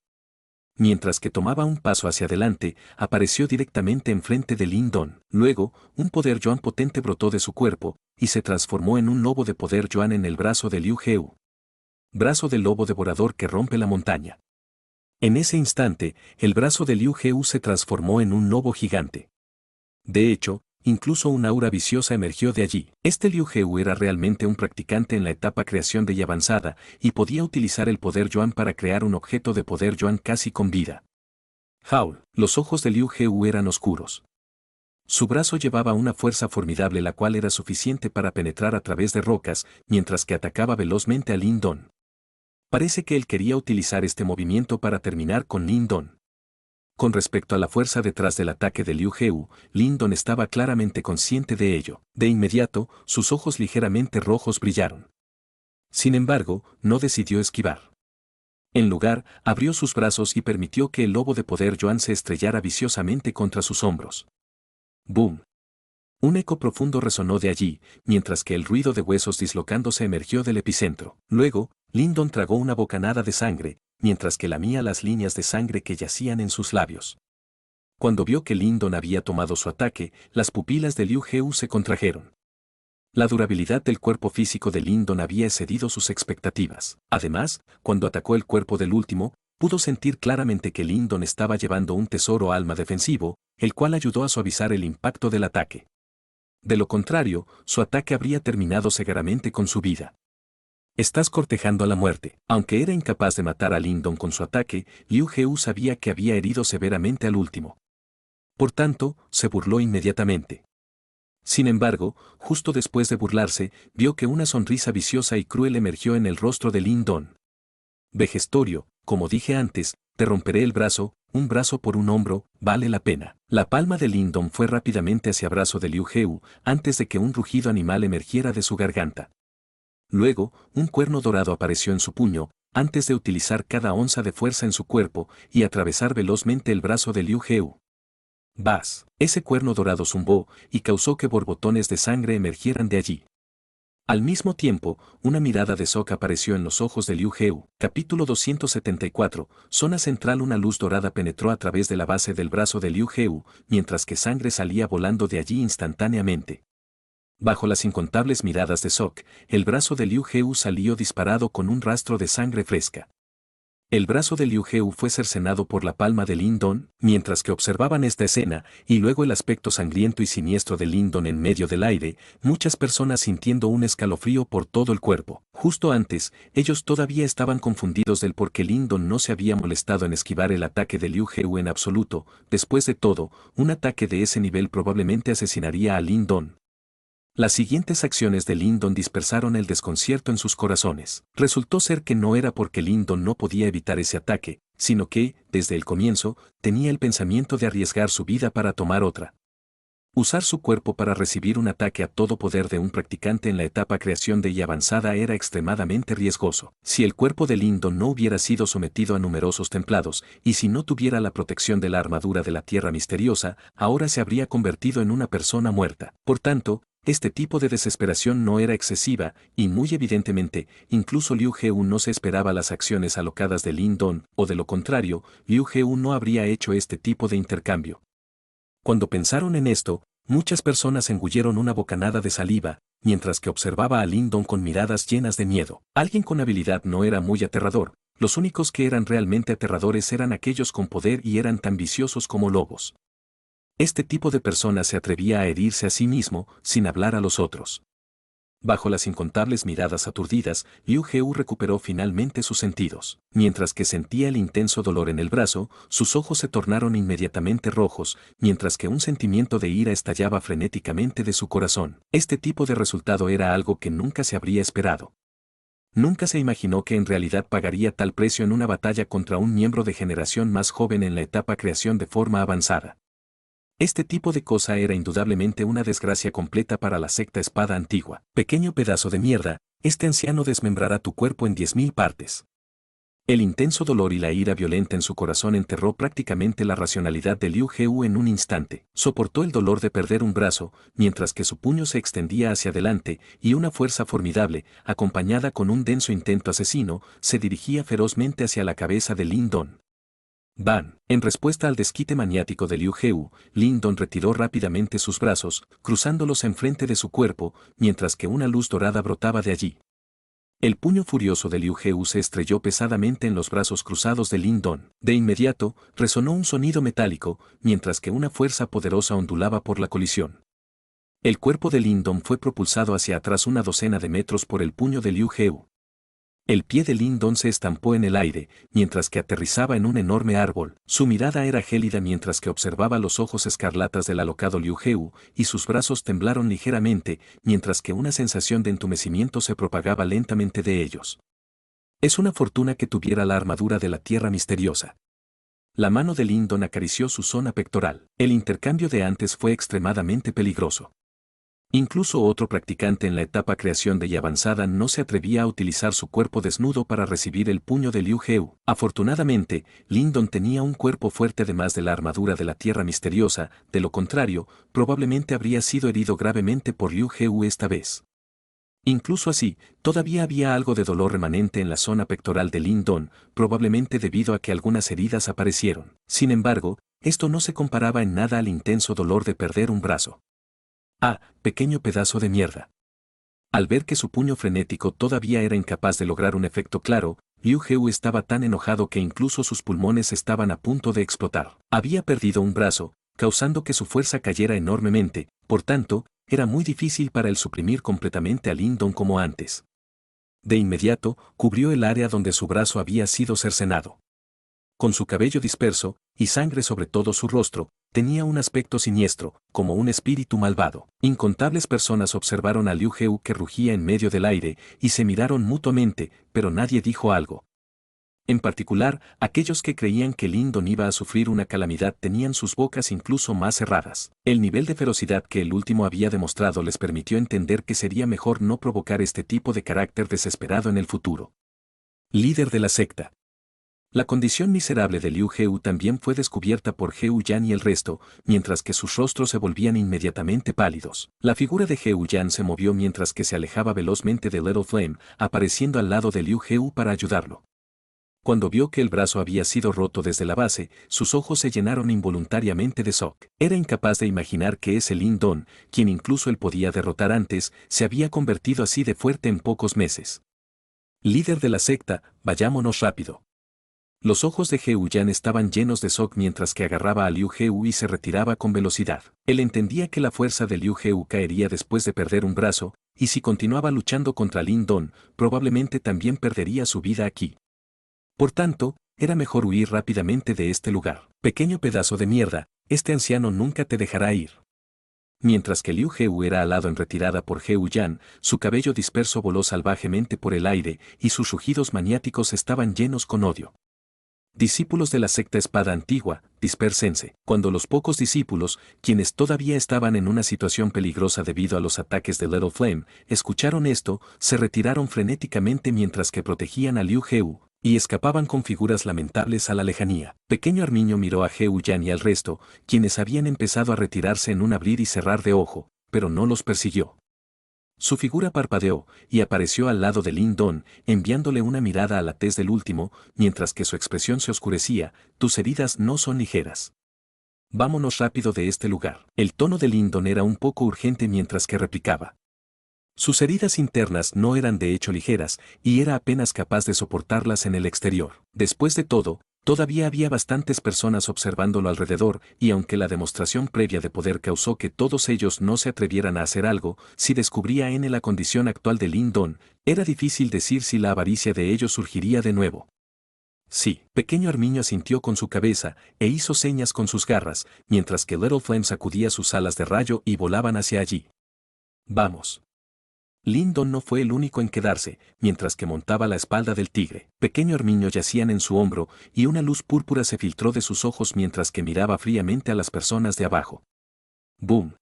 Mientras que tomaba un paso hacia adelante, apareció directamente enfrente de Lin Don. Luego, un poder Yuan potente brotó de su cuerpo, y se transformó en un lobo de poder Yuan en el brazo de Liu Heu. Brazo del lobo devorador que rompe la montaña. En ese instante, el brazo de Liu Heu se transformó en un lobo gigante. De hecho, incluso una aura viciosa emergió de allí. Este Liu Heu era realmente un practicante en la etapa creación de Yi avanzada, y podía utilizar el poder Yuan para crear un objeto de poder Yuan casi con vida. Howl, los ojos de Liu Heu eran oscuros. Su brazo llevaba una fuerza formidable la cual era suficiente para penetrar a través de rocas, mientras que atacaba velozmente a Lin Don. Parece que él quería utilizar este movimiento para terminar con Lin Don. Con respecto a la fuerza detrás del ataque de Liu Heu, Lin Don estaba claramente consciente de ello. De inmediato, sus ojos ligeramente rojos brillaron. Sin embargo, no decidió esquivar. En lugar, abrió sus brazos y permitió que el lobo de poder Yuan se estrellara viciosamente contra sus hombros. ¡Boom! Un eco profundo resonó de allí, mientras que el ruido de huesos dislocándose emergió del epicentro. Luego, Lin Don tragó una bocanada de sangre, mientras que lamía las líneas de sangre que yacían en sus labios. Cuando vio que Lin Don había tomado su ataque, las pupilas de Liu Heu se contrajeron. La durabilidad del cuerpo físico de Lin Don había excedido sus expectativas. Además, cuando atacó el cuerpo del último, pudo sentir claramente que Lin Don estaba llevando un tesoro alma defensivo, el cual ayudó a suavizar el impacto del ataque. De lo contrario, su ataque habría terminado severamente con su vida. Estás cortejando a la muerte. Aunque era incapaz de matar a Lin Don con su ataque, Liu Heu sabía que había herido severamente al último. Por tanto, se burló inmediatamente. Sin embargo, justo después de burlarse, vio que una sonrisa viciosa y cruel emergió en el rostro de Lin Don. Vejestorio, como dije antes, te romperé el brazo, un brazo por un hombro, vale la pena. La palma de Lindon fue rápidamente hacia brazo de Liu Heu antes de que un rugido animal emergiera de su garganta. Luego, un cuerno dorado apareció en su puño, antes de utilizar cada onza de fuerza en su cuerpo y atravesar velozmente el brazo de Liu Heu. ¡Bas! Ese cuerno dorado zumbó y causó que borbotones de sangre emergieran de allí. Al mismo tiempo, una mirada de Sokka apareció en los ojos de Liu Heu. Capítulo 274. Zona central. Una luz dorada penetró a través de la base del brazo de Liu Heu, mientras que sangre salía volando de allí instantáneamente. Bajo las incontables miradas de Sokka, el brazo de Liu Heu salió disparado con un rastro de sangre fresca. El brazo de Liu Heu fue cercenado por la palma de Lindon, mientras que observaban esta escena, y luego el aspecto sangriento y siniestro de Lindon en medio del aire, muchas personas sintiendo un escalofrío por todo el cuerpo. Justo antes, ellos todavía estaban confundidos del por qué Lindon no se había molestado en esquivar el ataque de Liu Heu en absoluto. Después de todo, un ataque de ese nivel probablemente asesinaría a Lindon. Las siguientes acciones de Lindon dispersaron el desconcierto en sus corazones. Resultó ser que no era porque Lindon no podía evitar ese ataque, sino que, desde el comienzo, tenía el pensamiento de arriesgar su vida para tomar otra. Usar su cuerpo para recibir un ataque a todo poder de un practicante en la etapa creación de y avanzada era extremadamente riesgoso. Si el cuerpo de Lindon no hubiera sido sometido a numerosos templados, y si no tuviera la protección de la armadura de la Tierra Misteriosa, ahora se habría convertido en una persona muerta. Por tanto, este tipo de desesperación no era excesiva, y muy evidentemente, incluso Liu Heu no se esperaba las acciones alocadas de Lindon, o de lo contrario, Liu Heu no habría hecho este tipo de intercambio. Cuando pensaron en esto, muchas personas engulleron una bocanada de saliva, mientras que observaba a Lindon con miradas llenas de miedo. Alguien con habilidad no era muy aterrador, los únicos que eran realmente aterradores eran aquellos con poder y eran tan viciosos como lobos. Este tipo de persona se atrevía a herirse a sí mismo, sin hablar a los otros. Bajo las incontables miradas aturdidas, Liu Heu recuperó finalmente sus sentidos. Mientras que sentía el intenso dolor en el brazo, sus ojos se tornaron inmediatamente rojos, mientras que un sentimiento de ira estallaba frenéticamente de su corazón. Este tipo de resultado era algo que nunca se habría esperado. Nunca se imaginó que en realidad pagaría tal precio en una batalla contra un miembro de generación más joven en la etapa creación de forma avanzada. Este tipo de cosa era indudablemente una desgracia completa para la secta espada antigua. Pequeño pedazo de mierda, este anciano desmembrará tu cuerpo en 10.000 partes. El intenso dolor y la ira violenta en su corazón enterró prácticamente la racionalidad de Liu Heu en un instante. Soportó el dolor de perder un brazo, mientras que su puño se extendía hacia adelante, y una fuerza formidable, acompañada con un denso intento asesino, se dirigía ferozmente hacia la cabeza de Lindon. Ban. En respuesta al desquite maniático de Liu Heu, Lindon retiró rápidamente sus brazos, cruzándolos enfrente de su cuerpo, mientras que una luz dorada brotaba de allí. El puño furioso de Liu Heu se estrelló pesadamente en los brazos cruzados de Lindon. De inmediato, resonó un sonido metálico, mientras que una fuerza poderosa ondulaba por la colisión. El cuerpo de Lindon fue propulsado hacia atrás una docena de metros por el puño de Liu Heu. El pie de Lindon se estampó en el aire, mientras que aterrizaba en un enorme árbol. Su mirada era gélida mientras que observaba los ojos escarlatas del alocado Liu Heu, y sus brazos temblaron ligeramente, mientras que una sensación de entumecimiento se propagaba lentamente de ellos. Es una fortuna que tuviera la armadura de la Tierra Misteriosa. La mano de Lindon acarició su zona pectoral. El intercambio de antes fue extremadamente peligroso. Incluso otro practicante en la etapa creación de y avanzada no se atrevía a utilizar su cuerpo desnudo para recibir el puño de Liu Heu. Afortunadamente, Lindon tenía un cuerpo fuerte además de la armadura de la Tierra Misteriosa, de lo contrario, probablemente habría sido herido gravemente por Liu Heu esta vez. Incluso así, todavía había algo de dolor remanente en la zona pectoral de Lindon, probablemente debido a que algunas heridas aparecieron. Sin embargo, esto no se comparaba en nada al intenso dolor de perder un brazo. Ah, pequeño pedazo de mierda. Al ver que su puño frenético todavía era incapaz de lograr un efecto claro, Liu Heu estaba tan enojado que incluso sus pulmones estaban a punto de explotar. Había perdido un brazo, causando que su fuerza cayera enormemente, por tanto, era muy difícil para él suprimir completamente a Lindon como antes. De inmediato, cubrió el área donde su brazo había sido cercenado. Con su cabello disperso, y sangre sobre todo su rostro, tenía un aspecto siniestro, como un espíritu malvado. Incontables personas observaron a Liu Heu que rugía en medio del aire, y se miraron mutuamente, pero nadie dijo algo. En particular, aquellos que creían que Lindon iba a sufrir una calamidad tenían sus bocas incluso más cerradas. El nivel de ferocidad que el último había demostrado les permitió entender que sería mejor no provocar este tipo de carácter desesperado en el futuro. Líder de la secta. La condición miserable de Liu Heu también fue descubierta por Heu Yan y el resto, mientras que sus rostros se volvían inmediatamente pálidos. La figura de Heu Yan se movió mientras que se alejaba velozmente de Little Flame, apareciendo al lado de Liu Heu para ayudarlo. Cuando vio que el brazo había sido roto desde la base, sus ojos se llenaron involuntariamente de shock. Era incapaz de imaginar que ese Lindon, quien incluso él podía derrotar antes, se había convertido así de fuerte en pocos meses. Líder de la secta, vayámonos rápido. Los ojos de Heu Yan estaban llenos de shock mientras que agarraba a Liu Heu y se retiraba con velocidad. Él entendía que la fuerza de Liu Heu caería después de perder un brazo, y si continuaba luchando contra Lindon, probablemente también perdería su vida aquí. Por tanto, era mejor huir rápidamente de este lugar. Pequeño pedazo de mierda, este anciano nunca te dejará ir. Mientras que Liu Heu era alado en retirada por Heu Yan, su cabello disperso voló salvajemente por el aire y sus rugidos maniáticos estaban llenos con odio. Discípulos de la secta espada antigua, dispérsense. Cuando los pocos discípulos, quienes todavía estaban en una situación peligrosa debido a los ataques de Little Flame, escucharon esto, se retiraron frenéticamente mientras que protegían a Liu Heu, y escapaban con figuras lamentables a la lejanía. Pequeño Armiño miró a Heu Yan y al resto, quienes habían empezado a retirarse en un abrir y cerrar de ojo, pero no los persiguió. Su figura parpadeó y apareció al lado de Lindon, enviándole una mirada a la tez del último, mientras que su expresión se oscurecía. Tus heridas no son ligeras. Vámonos rápido de este lugar. El tono de Lindon era un poco urgente mientras que replicaba. Sus heridas internas no eran de hecho ligeras, y era apenas capaz de soportarlas en el exterior. Después de todo, todavía había bastantes personas observándolo alrededor, y aunque la demostración previa de poder causó que todos ellos no se atrevieran a hacer algo, si descubría en la condición actual de Lindon, era difícil decir si la avaricia de ellos surgiría de nuevo. Sí, pequeño Armiño asintió con su cabeza, e hizo señas con sus garras, mientras que Little Flame sacudía sus alas de rayo y volaban hacia allí. Vamos. Lindon no fue el único en quedarse, mientras que montaba la espalda del tigre. Pequeño Armiño yacían en su hombro, y una luz púrpura se filtró de sus ojos mientras que miraba fríamente a las personas de abajo. ¡Boom!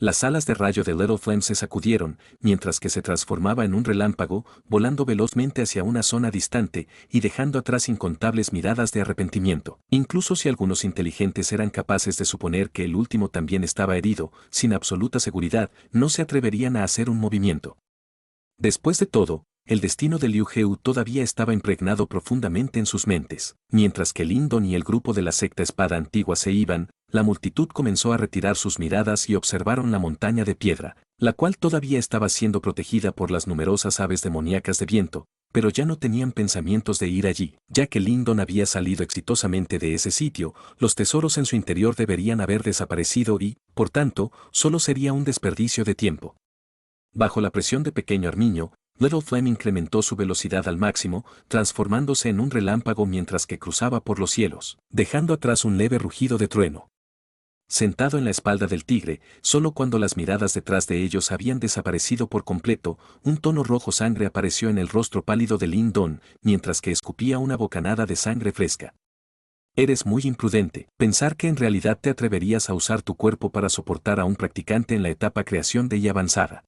Las alas de rayo de Little Flame se sacudieron, mientras que se transformaba en un relámpago, volando velozmente hacia una zona distante y dejando atrás incontables miradas de arrepentimiento. Incluso si algunos inteligentes eran capaces de suponer que el último también estaba herido, sin absoluta seguridad, no se atreverían a hacer un movimiento. Después de todo, el destino de Liu Heu todavía estaba impregnado profundamente en sus mentes. Mientras que Lindon y el grupo de la secta espada antigua se iban, la multitud comenzó a retirar sus miradas y observaron la montaña de piedra, la cual todavía estaba siendo protegida por las numerosas aves demoníacas de viento, pero ya no tenían pensamientos de ir allí. Ya que Lindon había salido exitosamente de ese sitio, los tesoros en su interior deberían haber desaparecido y, por tanto, solo sería un desperdicio de tiempo. Bajo la presión de pequeño Armiño, Little Flame incrementó su velocidad al máximo, transformándose en un relámpago mientras que cruzaba por los cielos, dejando atrás un leve rugido de trueno. Sentado en la espalda del tigre, solo cuando las miradas detrás de ellos habían desaparecido por completo, un tono rojo sangre apareció en el rostro pálido de Lindon, mientras que escupía una bocanada de sangre fresca. Eres muy imprudente. Pensar que en realidad te atreverías a usar tu cuerpo para soportar a un practicante en la etapa creación de y avanzada.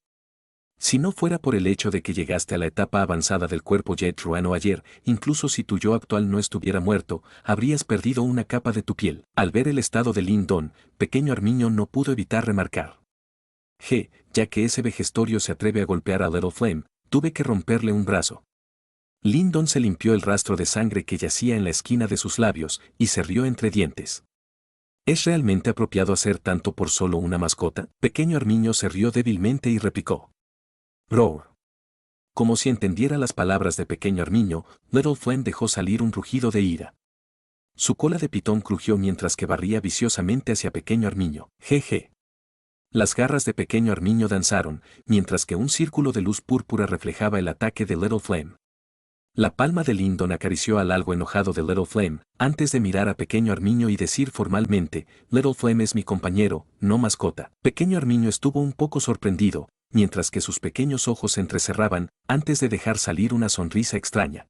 Si no fuera por el hecho de que llegaste a la etapa avanzada del cuerpo Jet Ruano ayer, incluso si tu yo actual no estuviera muerto, habrías perdido una capa de tu piel. Al ver el estado de Lindon, pequeño Armiño no pudo evitar remarcar. Ya que ese vejestorio se atreve a golpear a Little Flame, tuve que romperle un brazo. Lindon se limpió el rastro de sangre que yacía en la esquina de sus labios, y se rió entre dientes. ¿Es realmente apropiado hacer tanto por solo una mascota? Pequeño Armiño se rió débilmente y replicó. Roar. Como si entendiera las palabras de pequeño Armiño, Little Flame dejó salir un rugido de ira. Su cola de pitón crujió mientras que barría viciosamente hacia pequeño Armiño. Jeje. Las garras de pequeño Armiño danzaron, mientras que un círculo de luz púrpura reflejaba el ataque de Little Flame. La palma de Lindon acarició al algo enojado de Little Flame, antes de mirar a pequeño Armiño y decir formalmente, Little Flame es mi compañero, no mascota. Pequeño Armiño estuvo un poco sorprendido, mientras que sus pequeños ojos se entrecerraban, antes de dejar salir una sonrisa extraña.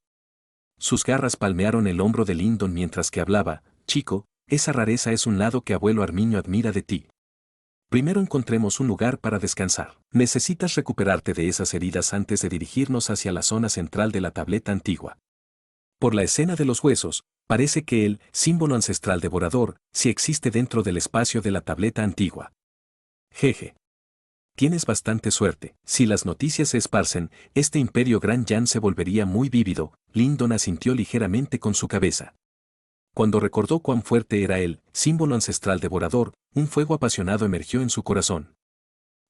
Sus garras palmearon el hombro de Lyndon mientras que hablaba. Chico, esa rareza es un lado que abuelo Armiño admira de ti. Primero encontremos un lugar para descansar. Necesitas recuperarte de esas heridas antes de dirigirnos hacia la zona central de la tableta antigua. Por la escena de los huesos, parece que el símbolo ancestral devorador sí existe dentro del espacio de la tableta antigua. Jeje. Tienes bastante suerte. Si las noticias se esparcen, este imperio Gran Yan se volvería muy vívido. Lyndon asintió ligeramente con su cabeza. Cuando recordó cuán fuerte era el símbolo ancestral devorador, un fuego apasionado emergió en su corazón.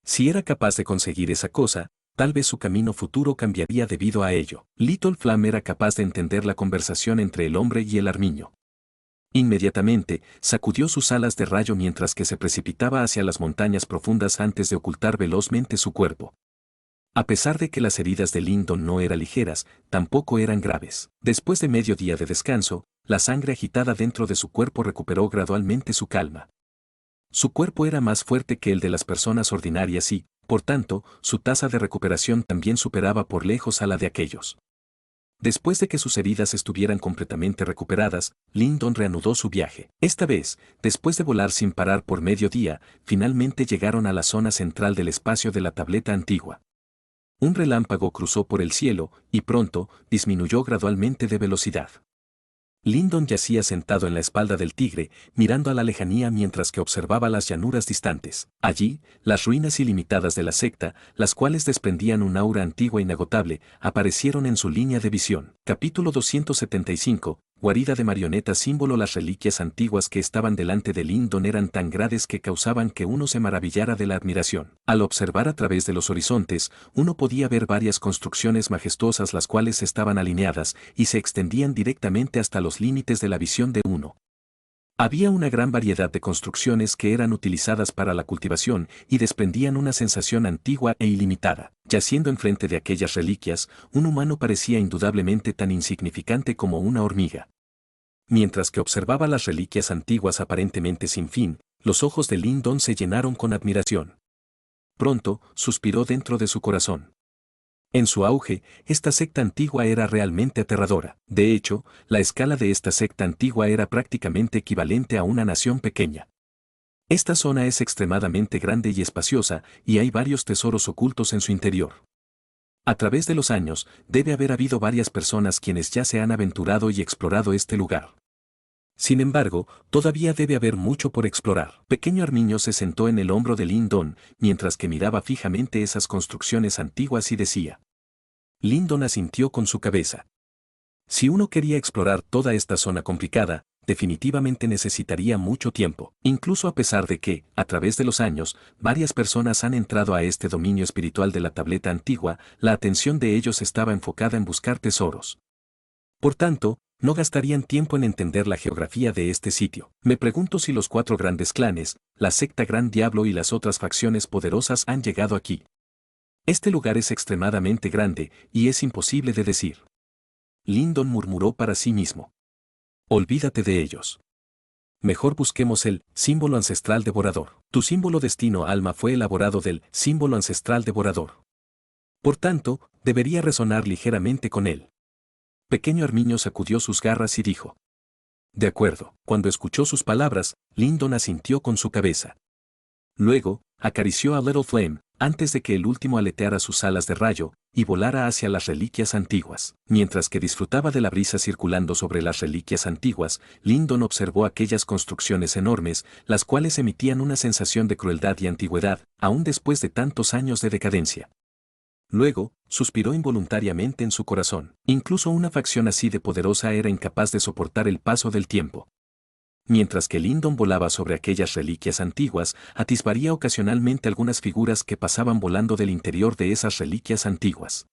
Si era capaz de conseguir esa cosa, tal vez su camino futuro cambiaría debido a ello. Little Flame era capaz de entender la conversación entre el hombre y el armiño. Inmediatamente, sacudió sus alas de rayo mientras que se precipitaba hacia las montañas profundas antes de ocultar velozmente su cuerpo. A pesar de que las heridas de Lyndon no eran ligeras, tampoco eran graves. Después de medio día de descanso, la sangre agitada dentro de su cuerpo recuperó gradualmente su calma. Su cuerpo era más fuerte que el de las personas ordinarias y, por tanto, su tasa de recuperación también superaba por lejos a la de aquellos. Después de que sus heridas estuvieran completamente recuperadas, Lyndon reanudó su viaje. Esta vez, después de volar sin parar por medio día, finalmente llegaron a la zona central del espacio de la tableta antigua. Un relámpago cruzó por el cielo, y pronto, disminuyó gradualmente de velocidad. Lyndon yacía sentado en la espalda del tigre, mirando a la lejanía mientras que observaba las llanuras distantes. Allí, las ruinas ilimitadas de la secta, las cuales desprendían un aura antigua inagotable, aparecieron en su línea de visión. Capítulo 275. Guarida de marionetas. Símbolo. Las reliquias antiguas que estaban delante de Lyndon eran tan grandes que causaban que uno se maravillara de la admiración. Al observar a través de los horizontes, uno podía ver varias construcciones majestuosas las cuales estaban alineadas y se extendían directamente hasta los límites de la visión de uno. Había una gran variedad de construcciones que eran utilizadas para la cultivación y desprendían una sensación antigua e ilimitada. Yaciendo enfrente de aquellas reliquias, un humano parecía indudablemente tan insignificante como una hormiga. Mientras que observaba las reliquias antiguas aparentemente sin fin, los ojos de Lyndon se llenaron con admiración. Pronto, suspiró dentro de su corazón. En su auge, esta secta antigua era realmente aterradora. De hecho, la escala de esta secta antigua era prácticamente equivalente a una nación pequeña. Esta zona es extremadamente grande y espaciosa, y hay varios tesoros ocultos en su interior. A través de los años, debe haber habido varias personas quienes ya se han aventurado y explorado este lugar. Sin embargo, todavía debe haber mucho por explorar. Pequeño Armiño se sentó en el hombro de Lyndon, mientras que miraba fijamente esas construcciones antiguas y decía. Lyndon asintió con su cabeza. Si uno quería explorar toda esta zona complicada, definitivamente necesitaría mucho tiempo. Incluso a pesar de que, a través de los años, varias personas han entrado a este dominio espiritual de la tableta antigua, la atención de ellos estaba enfocada en buscar tesoros. Por tanto, no gastarían tiempo en entender la geografía de este sitio. Me pregunto si los 4 grandes clanes, la secta Gran Diablo y las otras facciones poderosas han llegado aquí. Este lugar es extremadamente grande, y es imposible de decir. Lyndon murmuró para sí mismo. Olvídate de ellos. Mejor busquemos el símbolo ancestral devorador. Tu símbolo destino alma fue elaborado del símbolo ancestral devorador. Por tanto, debería resonar ligeramente con él. Pequeño Armiño sacudió sus garras y dijo. De acuerdo. Cuando escuchó sus palabras, Lyndon asintió con su cabeza. Luego, acarició a Little Flame, antes de que el último aleteara sus alas de rayo, y volara hacia las reliquias antiguas. Mientras que disfrutaba de la brisa circulando sobre las reliquias antiguas, Lyndon observó aquellas construcciones enormes, las cuales emitían una sensación de crueldad y antigüedad, aún después de tantos años de decadencia. Luego, suspiró involuntariamente en su corazón. Incluso una facción así de poderosa era incapaz de soportar el paso del tiempo. Mientras que Lyndon volaba sobre aquellas reliquias antiguas, atisbaría ocasionalmente algunas figuras que pasaban volando del interior de esas reliquias antiguas.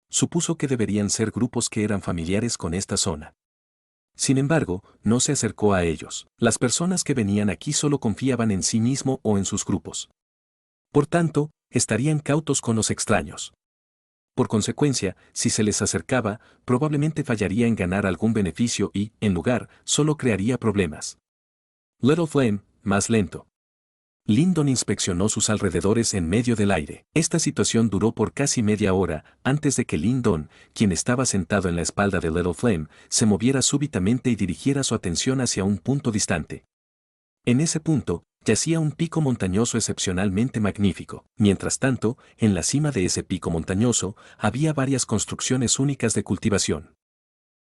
Supuso que deberían ser grupos que eran familiares con esta zona. Sin embargo, no se acercó a ellos. Las personas que venían aquí solo confiaban en sí mismo o en sus grupos. Por tanto, estarían cautos con los extraños. Por consecuencia, si se les acercaba, probablemente fallaría en ganar algún beneficio y, en lugar, solo crearía problemas. Little Flame, más lento. Lyndon inspeccionó sus alrededores en medio del aire. Esta situación duró por casi media hora, antes de que Lyndon, quien estaba sentado en la espalda de Little Flame, se moviera súbitamente y dirigiera su atención hacia un punto distante. En ese punto, yacía un pico montañoso excepcionalmente magnífico. Mientras tanto, en la cima de ese pico montañoso, había varias construcciones únicas de cultivación.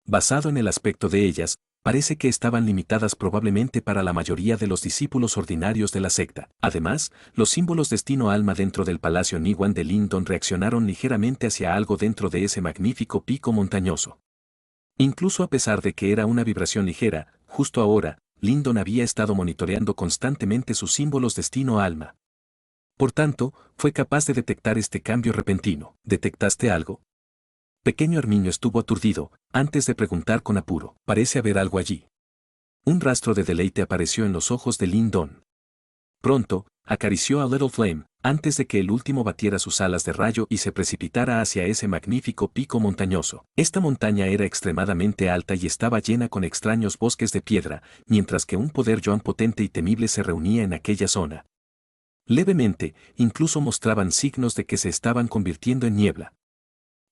Basado en el aspecto de ellas, parece que estaban limitadas probablemente para la mayoría de los discípulos ordinarios de la secta. Además, los símbolos destino-alma dentro del Palacio Niwan de Lyndon reaccionaron ligeramente hacia algo dentro de ese magnífico pico montañoso. Incluso a pesar de que era una vibración ligera, justo ahora, Lyndon había estado monitoreando constantemente sus símbolos destino-alma. Por tanto, fue capaz de detectar este cambio repentino. ¿Detectaste algo? Pequeño Armiño estuvo aturdido, antes de preguntar con apuro. Parece haber algo allí. Un rastro de deleite apareció en los ojos de Lyndon. Pronto, acarició a Little Flame, antes de que el último batiera sus alas de rayo y se precipitara hacia ese magnífico pico montañoso. Esta montaña era extremadamente alta y estaba llena con extraños bosques de piedra, mientras que un poder Joan potente y temible se reunía en aquella zona. Levemente, incluso mostraban signos de que se estaban convirtiendo en niebla.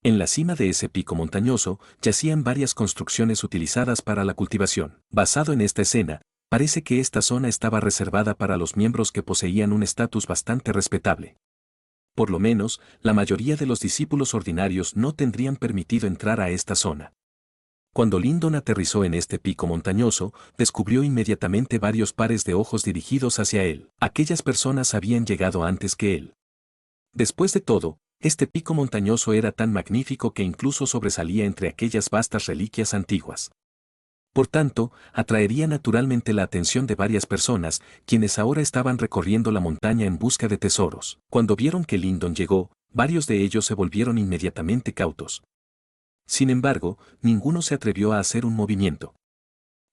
En la cima de ese pico montañoso yacían varias construcciones utilizadas para la cultivación. Basado en esta escena, parece que esta zona estaba reservada para los miembros que poseían un estatus bastante respetable. Por lo menos, la mayoría de los discípulos ordinarios no tendrían permitido entrar a esta zona. Cuando Lyndon aterrizó en este pico montañoso, descubrió inmediatamente varios pares de ojos dirigidos hacia él. Aquellas personas habían llegado antes que él. Después de todo, este pico montañoso era tan magnífico que incluso sobresalía entre aquellas vastas reliquias antiguas. Por tanto, atraería naturalmente la atención de varias personas, quienes ahora estaban recorriendo la montaña en busca de tesoros. Cuando vieron que Lyndon llegó, varios de ellos se volvieron inmediatamente cautos. Sin embargo, ninguno se atrevió a hacer un movimiento.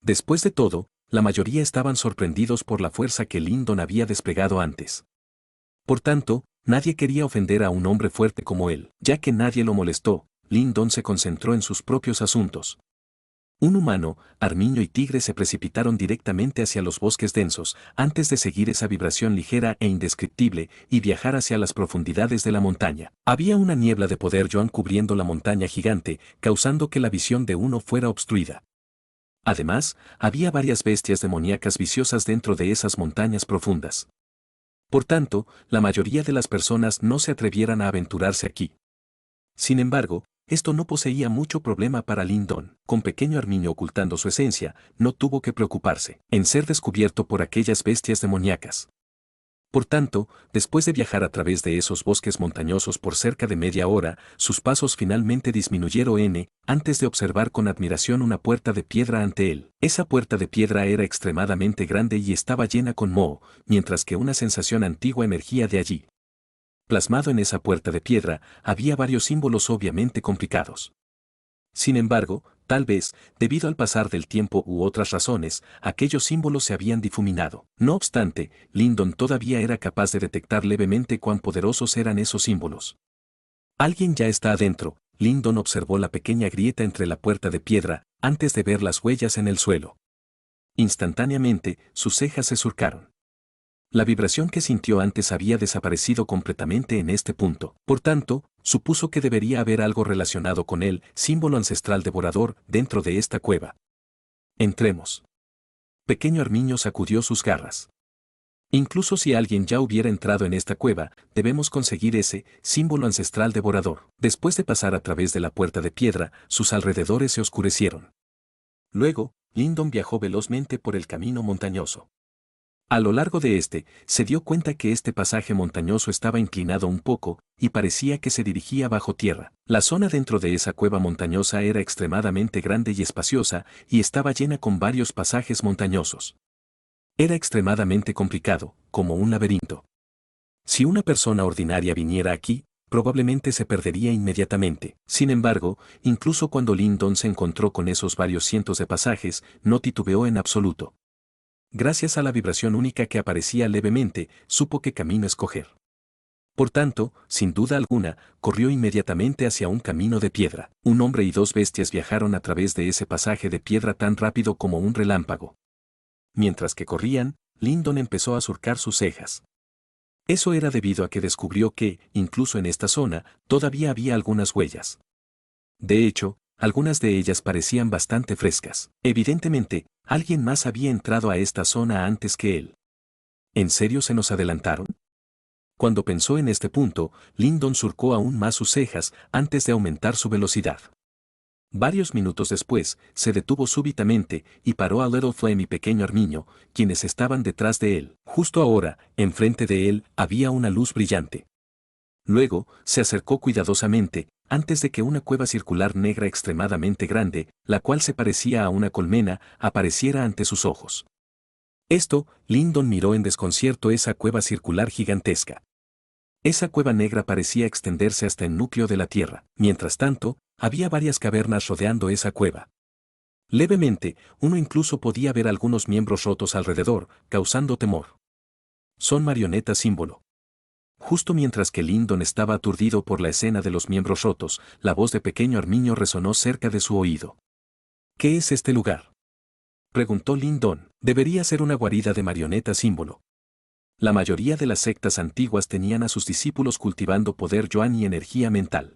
Después de todo, la mayoría estaban sorprendidos por la fuerza que Lyndon había desplegado antes. Por tanto, nadie quería ofender a un hombre fuerte como él. Ya que nadie lo molestó, Lyndon se concentró en sus propios asuntos. Un humano, Armiño y Tigre se precipitaron directamente hacia los bosques densos, antes de seguir esa vibración ligera e indescriptible y viajar hacia las profundidades de la montaña. Había una niebla de poder Joan cubriendo la montaña gigante, causando que la visión de uno fuera obstruida. Además, había varias bestias demoníacas viciosas dentro de esas montañas profundas. Por tanto, la mayoría de las personas no se atrevieran a aventurarse aquí. Sin embargo, esto no poseía mucho problema para Lyndon. Con pequeño Armiño ocultando su esencia, no tuvo que preocuparse en ser descubierto por aquellas bestias demoníacas. Por tanto, después de viajar a través de esos bosques montañosos por cerca de media hora, sus pasos finalmente disminuyeron antes de observar con admiración una puerta de piedra ante él. Esa puerta de piedra era extremadamente grande y estaba llena con moho, mientras que una sensación antigua emergía de allí. Plasmado en esa puerta de piedra, había varios símbolos obviamente complicados. Sin embargo, tal vez, debido al pasar del tiempo u otras razones, aquellos símbolos se habían difuminado. No obstante, Lyndon todavía era capaz de detectar levemente cuán poderosos eran esos símbolos. Alguien ya está adentro. Lyndon observó la pequeña grieta entre la puerta de piedra, antes de ver las huellas en el suelo. Instantáneamente, sus cejas se surcaron. La vibración que sintió antes había desaparecido completamente en este punto. Por tanto, supuso que debería haber algo relacionado con el símbolo ancestral devorador dentro de esta cueva. Entremos. Pequeño Armiño sacudió sus garras. Incluso si alguien ya hubiera entrado en esta cueva, debemos conseguir ese símbolo ancestral devorador. Después de pasar a través de la puerta de piedra, sus alrededores se oscurecieron. Luego, Lyndon viajó velozmente por el camino montañoso. A lo largo de se dio cuenta que este pasaje montañoso estaba inclinado un poco, y parecía que se dirigía bajo tierra. La zona dentro de esa cueva montañosa era extremadamente grande y espaciosa, y estaba llena con varios pasajes montañosos. Era extremadamente complicado, como un laberinto. Si una persona ordinaria viniera aquí, probablemente se perdería inmediatamente. Sin embargo, incluso cuando Lyndon se encontró con esos varios cientos de pasajes, no titubeó en absoluto. Gracias a la vibración única que aparecía levemente, supo qué camino escoger. Por tanto, sin duda alguna, corrió inmediatamente hacia un camino de piedra. Un hombre y dos bestias viajaron a través de ese pasaje de piedra tan rápido como un relámpago. Mientras que corrían, Lyndon empezó a surcar sus cejas. Eso era debido a que descubrió que, incluso en esta zona, todavía había algunas huellas. De hecho, algunas de ellas parecían bastante frescas. Evidentemente, alguien más había entrado a esta zona antes que él. ¿En serio se nos adelantaron? Cuando pensó en este punto, Lyndon surcó aún más sus cejas antes de aumentar su velocidad. Varios minutos después, se detuvo súbitamente y paró a Little Flame y Pequeño Armiño, quienes estaban detrás de él. Justo ahora, enfrente de él, había una luz brillante. Luego, se acercó cuidadosamente, antes de que una cueva circular negra extremadamente grande, la cual se parecía a una colmena, apareciera ante sus ojos. Lyndon miró en desconcierto esa cueva circular gigantesca. Esa cueva negra parecía extenderse hasta el núcleo de la Tierra. Mientras tanto, había varias cavernas rodeando esa cueva. Levemente, uno incluso podía ver algunos miembros rotos alrededor, causando temor. Son marionetas símbolo. Justo mientras que Lyndon estaba aturdido por la escena de los miembros rotos, la voz de Pequeño Armiño resonó cerca de su oído. ¿Qué es este lugar?, preguntó Lyndon. Debería ser una guarida de marionetas símbolo. La mayoría de las sectas antiguas tenían a sus discípulos cultivando poder Yuan y energía mental.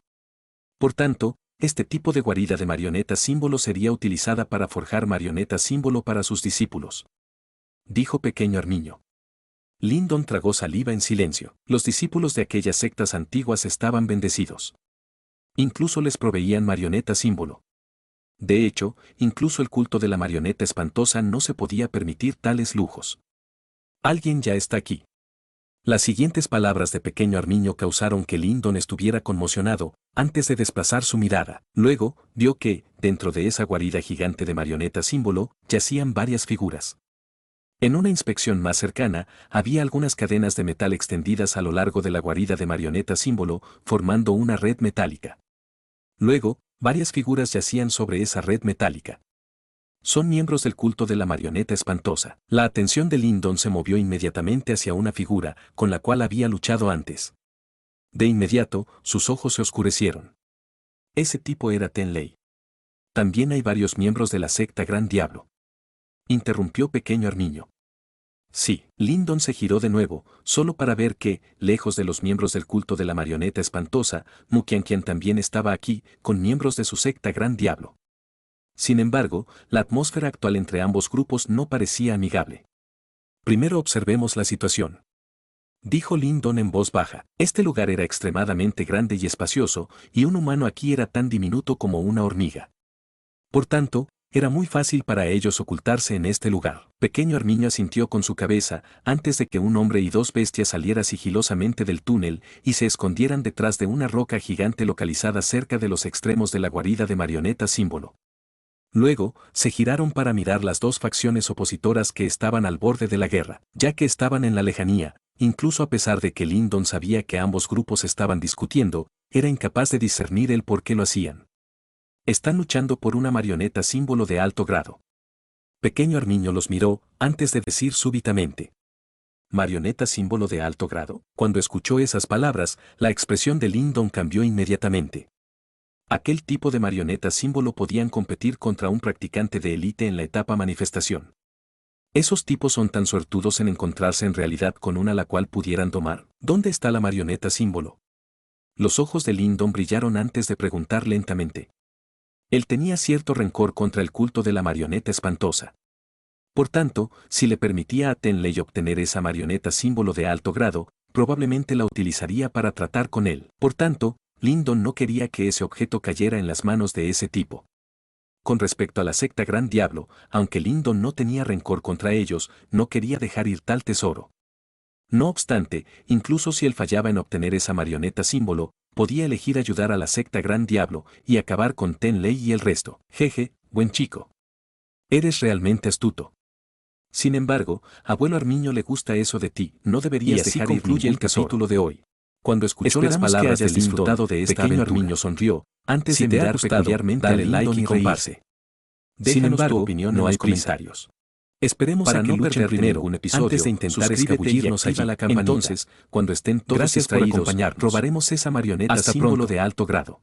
Por tanto, este tipo de guarida de marionetas símbolo sería utilizada para forjar marionetas símbolo para sus discípulos, dijo Pequeño Armiño. Lyndon tragó saliva en silencio. Los discípulos de aquellas sectas antiguas estaban bendecidos. Incluso les proveían marionetas símbolo. De hecho, incluso el culto de la marioneta espantosa no se podía permitir tales lujos. Alguien ya está aquí. Las siguientes palabras de Pequeño Armiño causaron que Lyndon estuviera conmocionado, antes de desplazar su mirada. Luego, vio que, dentro de esa guarida gigante de marionetas símbolo, yacían varias figuras. En una inspección más cercana, había algunas cadenas de metal extendidas a lo largo de la guarida de marioneta símbolo, formando una red metálica. Luego, varias figuras yacían sobre esa red metálica. Son miembros del culto de la marioneta espantosa. La atención de Lyndon se movió inmediatamente hacia una figura, con la cual había luchado antes. De inmediato, sus ojos se oscurecieron. Ese tipo era Tenley. También hay varios miembros de la secta Gran Diablo, interrumpió Pequeño Armiño. Sí, Lyndon se giró de nuevo, solo para ver que, lejos de los miembros del culto de la marioneta espantosa, Muqianqian también estaba aquí, con miembros de su secta Gran Diablo. Sin embargo, la atmósfera actual entre ambos grupos no parecía amigable. Primero observemos la situación, dijo Lyndon en voz baja. Este lugar era extremadamente grande y espacioso, y un humano aquí era tan diminuto como una hormiga. Por tanto, era muy fácil para ellos ocultarse en este lugar. Pequeño Armiño asintió con su cabeza antes de que un hombre y dos bestias salieran sigilosamente del túnel y se escondieran detrás de una roca gigante localizada cerca de los extremos de la guarida de marionetas símbolo. Luego, se giraron para mirar las dos facciones opositoras que estaban al borde de la guerra, ya que estaban en la lejanía. Incluso a pesar de que Lyndon sabía que ambos grupos estaban discutiendo, era incapaz de discernir el por qué lo hacían. Están luchando por una marioneta símbolo de alto grado. Pequeño Armiño los miró, antes de decir súbitamente: ¿marioneta símbolo de alto grado? Cuando escuchó esas palabras, la expresión de Lyndon cambió inmediatamente. Aquel tipo de marioneta símbolo podían competir contra un practicante de élite en la etapa manifestación. Esos tipos son tan suertudos en encontrarse en realidad con una la cual pudieran domar. ¿Dónde está la marioneta símbolo? Los ojos de Lyndon brillaron antes de preguntar lentamente. Él tenía cierto rencor contra el culto de la marioneta espantosa. Por tanto, si le permitía a Tenley obtener esa marioneta símbolo de alto grado, probablemente la utilizaría para tratar con él. Por tanto, Lyndon no quería que ese objeto cayera en las manos de ese tipo. Con respecto a la secta Gran Diablo, aunque Lyndon no tenía rencor contra ellos, no quería dejar ir tal tesoro. No obstante, incluso si él fallaba en obtener esa marioneta símbolo, podía elegir ayudar a la secta Gran Diablo y acabar con Tenley y el resto. Jeje, buen chico. Eres realmente astuto. Sin embargo, abuelo Armiño le gusta eso de ti. No deberías dejar ir el capítulo de hoy. Cuando escuchó las palabras de Lyndon, de esta Pequeño Armiño sonrió, antes de mirar peculiarmente a Lyndon y reírse. Sin embargo, tu opinión no hay comentarios. Esperemos para no perder primero un episodio, antes de intentar escabullirnos allí. Entonces, cuando estén todos distraídos, robaremos esa marioneta símbolo de alto grado.